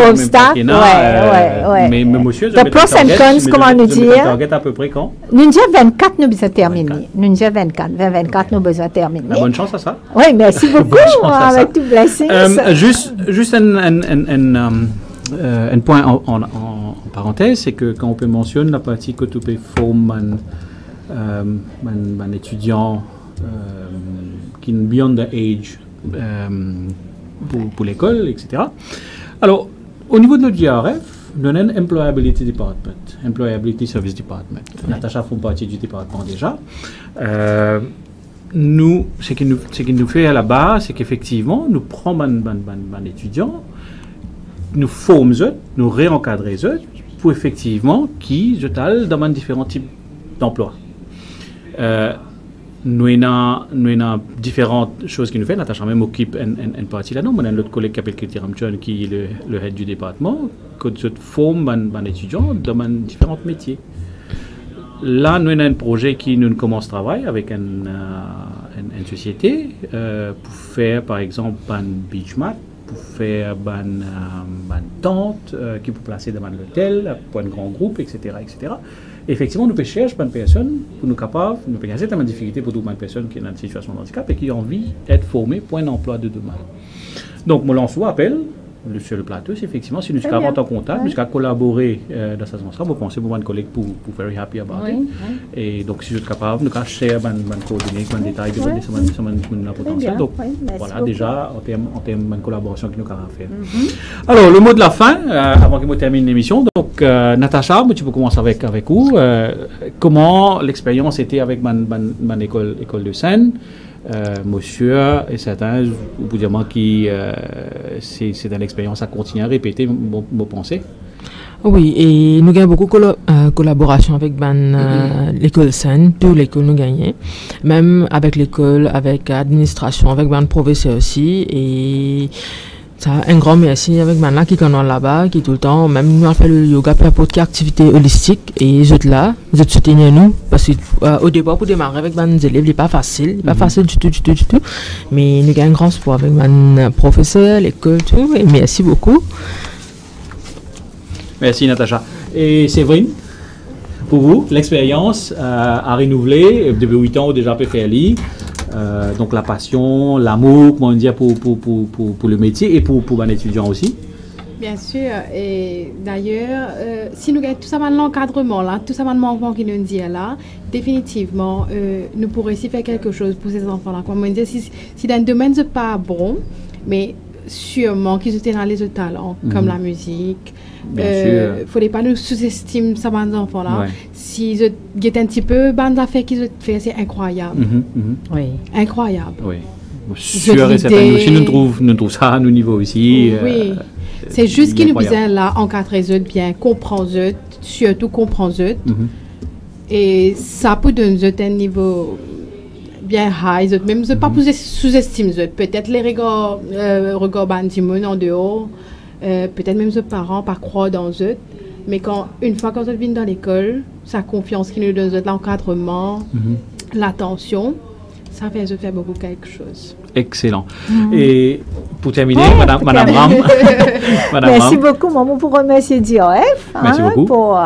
Mais monsieur, the pros and cons, comment nous dire? Target à peu près quand? Nous disons 24, nous besoin terminer. Nous disons 24, nous besoin terminer. Bonne chance à ça. Oui, merci beaucoup. Avec tout blessing. Juste un point en parenthèse, c'est que quand on peut mentionner la partie que tu peux former un étudiant qui est beyond the age pour l'école, etc. Alors, au niveau de notre JRF, nous avons un Employability Department, Employability Service Department. Natacha fait partie du département déjà. Nous, ce qu'il nous fait à la base, c'est qu'effectivement, nous prenons un étudiant, nous formons eux, nous réencadrons eux, pour effectivement qui total dans différents types d'emplois. Nous avons différentes choses qui nous font. Natacha même occupe une partie là-dedans. On a l'autre collègue qui s'appelle Kirti Ramchon, qui est le head du département, qui forme un étudiant dans différents métiers. Là, nous avons un projet qui nous commence à travailler avec une société pour faire, par exemple, un beach mat, pour faire une tente qui peut placer devant l'hôtel pour un grand groupe, etc. etc. Effectivement, nous pouvons chercher une personne pour nous capables, nous pouvons essayer de difficulté pour toute une personne qui est dans une situation de handicap et qui a envie d'être formée pour un emploi de demain. Donc, mon lance appel sur le plateau, c'est effectivement si nous sommes en contact, nous sommes collaborer dans ce sens-là, vous pensez pour un collègue pour very happy about it. Et donc, si vous êtes capable, nous pouvons share un coordonnées, un détail de notre potentiel. Donc, voilà, déjà, en termes de collaboration que nous avons fait. Alors, le mot de la fin, avant que je termine l'émission. Donc, Natacha, tu peux commencer avec vous. Comment l'expérience était avec ma école de scène? Monsieur et certains, vous dire que c'est une expérience à continuer à répéter, vos pensées. Oui, et nous avons beaucoup de collaboration avec l'école Seine, toute l'école nous gagnons, même avec l'école, avec l'administration, avec le professeur aussi. Et ça, un grand merci avec Manla qui est là-bas, qui tout le temps, même nous avons fait le yoga, puis apporter activité holistique, et je suis là, je soutiens nous, parce qu'au départ, pour démarrer avec mes élèves, il n'est pas facile, du tout, mais nous avons un grand espoir avec mon professeur, l'école, tout, et merci beaucoup. Merci Natacha. Et Séverine, pour vous, l'expérience à renouveler, depuis 8 ans déjà PFLI, Donc la passion, l'amour, comment dire, pour le métier et pour un étudiant aussi. Bien sûr, et d'ailleurs, si nous avons tout ça l'encadrement, là, tout ça le qui nous dit là, définitivement, nous pourrions aussi faire quelque chose pour ces enfants-là. Comme on dit, si dans un domaine n'est pas bon, mais sûrement qu'ils étaient dans les autres talents, comme la musique. Il ne faudrait pas nous sous-estimer ces enfants-là. S'ils ont un petit peu, les affaires qu'ils ont fait, c'est incroyable. Oui. Incroyable. Oui. Sûr et certain. Si nous trouvons ça à nos niveaux ici. Oui. C'est juste qu'ils nous besoin là, encadrer eux bien, comprendre eux, surtout comprendre eux. Et ça peut donner un niveau bien high, même pas sous-estimer eux. Peut-être les regards bandimon en dehors, peut-être même les parents pas croire dans eux. Mais une fois qu'on vient dans l'école, sa confiance qui nous donne l'encadrement, l'attention, ça fait faire beaucoup quelque chose. Excellent. Et pour terminer, Madame Ram. Merci beaucoup, maman, pour remercier DRF. Merci beaucoup. Pour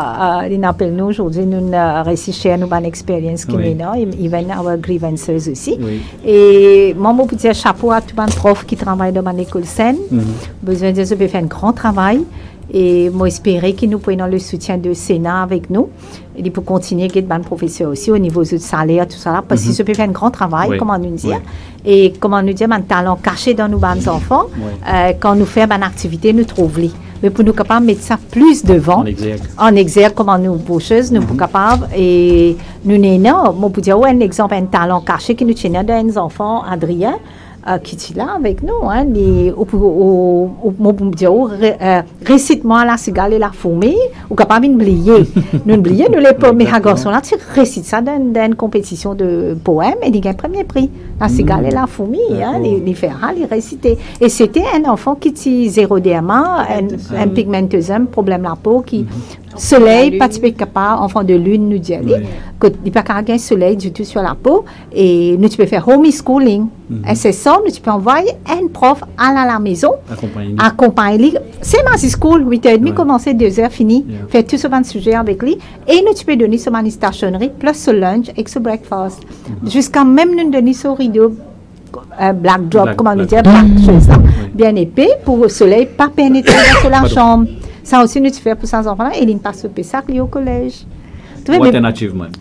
nous aujourd'hui, nous réussissons nous une expérience qui est là, even our grievances aussi. Oui. Et maman, pour dire chapeau à tous les profs qui travaillent dans l'école saine. Besoin de faire un grand travail. Et moi, j'espère que nous pouvons le soutien du Sénat avec nous. Et pour continuer, il y a des professeurs aussi au niveau du salaire, tout ça, parce que ça peut faire un grand travail, comment nous dire. Et comment nous dire, un talent caché dans nos enfants, quand nous faisons une activité, nous trouvons. Mais pour nous capables de mettre ça plus devant, en exergue, comment nous boucheuses, nous sommes capables. Et nous n'avons, moi, pour dire, un exemple, un talent caché qui nous tient dans les enfants, Adrien. Qui est là avec nous, hein, récite-moi la cigale et la fourmi, ou capable d'oublier. Nous oublions, nous les premiers garçons là, tu récites ça dans une compétition de poèmes et il gagne premier prix. La cigale et la fourmi, hein, les faire, les réciter. Et c'était un enfant qui était zéro diamant, un pigmenteusum, problème la peau, qui soleil, pas capable, enfant de lune, nous dit, que il pas qu'un soleil du tout sur la peau, et nous tu peux faire homeschooling. Et c'est ça, nous tu peux envoyer un prof à la maison, accompagner. C'est ma school, 8h30, commencer 2h, fini, faire tout ce bon sujet avec lui, et nous tu peux donner ce man stationnerie, plus ce lunch et ce breakfast. Jusqu'à même nous donner ce rideau, black drop, comment nous dire, black chose, bien épais, pour le soleil, pas pénétrer dans la chambre. Ça aussi, nous faisons pour ces enfants-là, et ils ne passent pas ça au collège.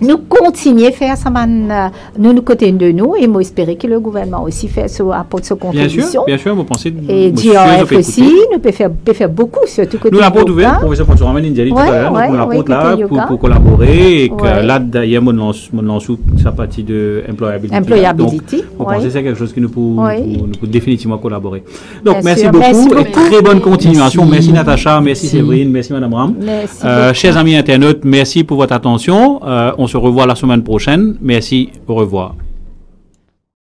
Nous continuons à faire ça, nous côté de nous, et moi espérer que le gouvernement aussi apporte sa contribution. Bien sûr, vous pensez. Et DRF aussi, nous peut faire beaucoup, surtout côté de nous. Nous l'avons ouvert, professeur François Ramani tout à l'heure, nous l'avons là pour collaborer, et que là, d'ailleurs, mon lancement, ça partie de employability. Donc, vous pensez que c'est quelque chose qui nous peut définitivement collaborer. Donc, merci beaucoup, et très bonne continuation. Merci Natacha, merci Séverine, merci Madame Ram. Chers amis internautes, merci pour votre attention. On se revoit la semaine prochaine. Merci, au revoir.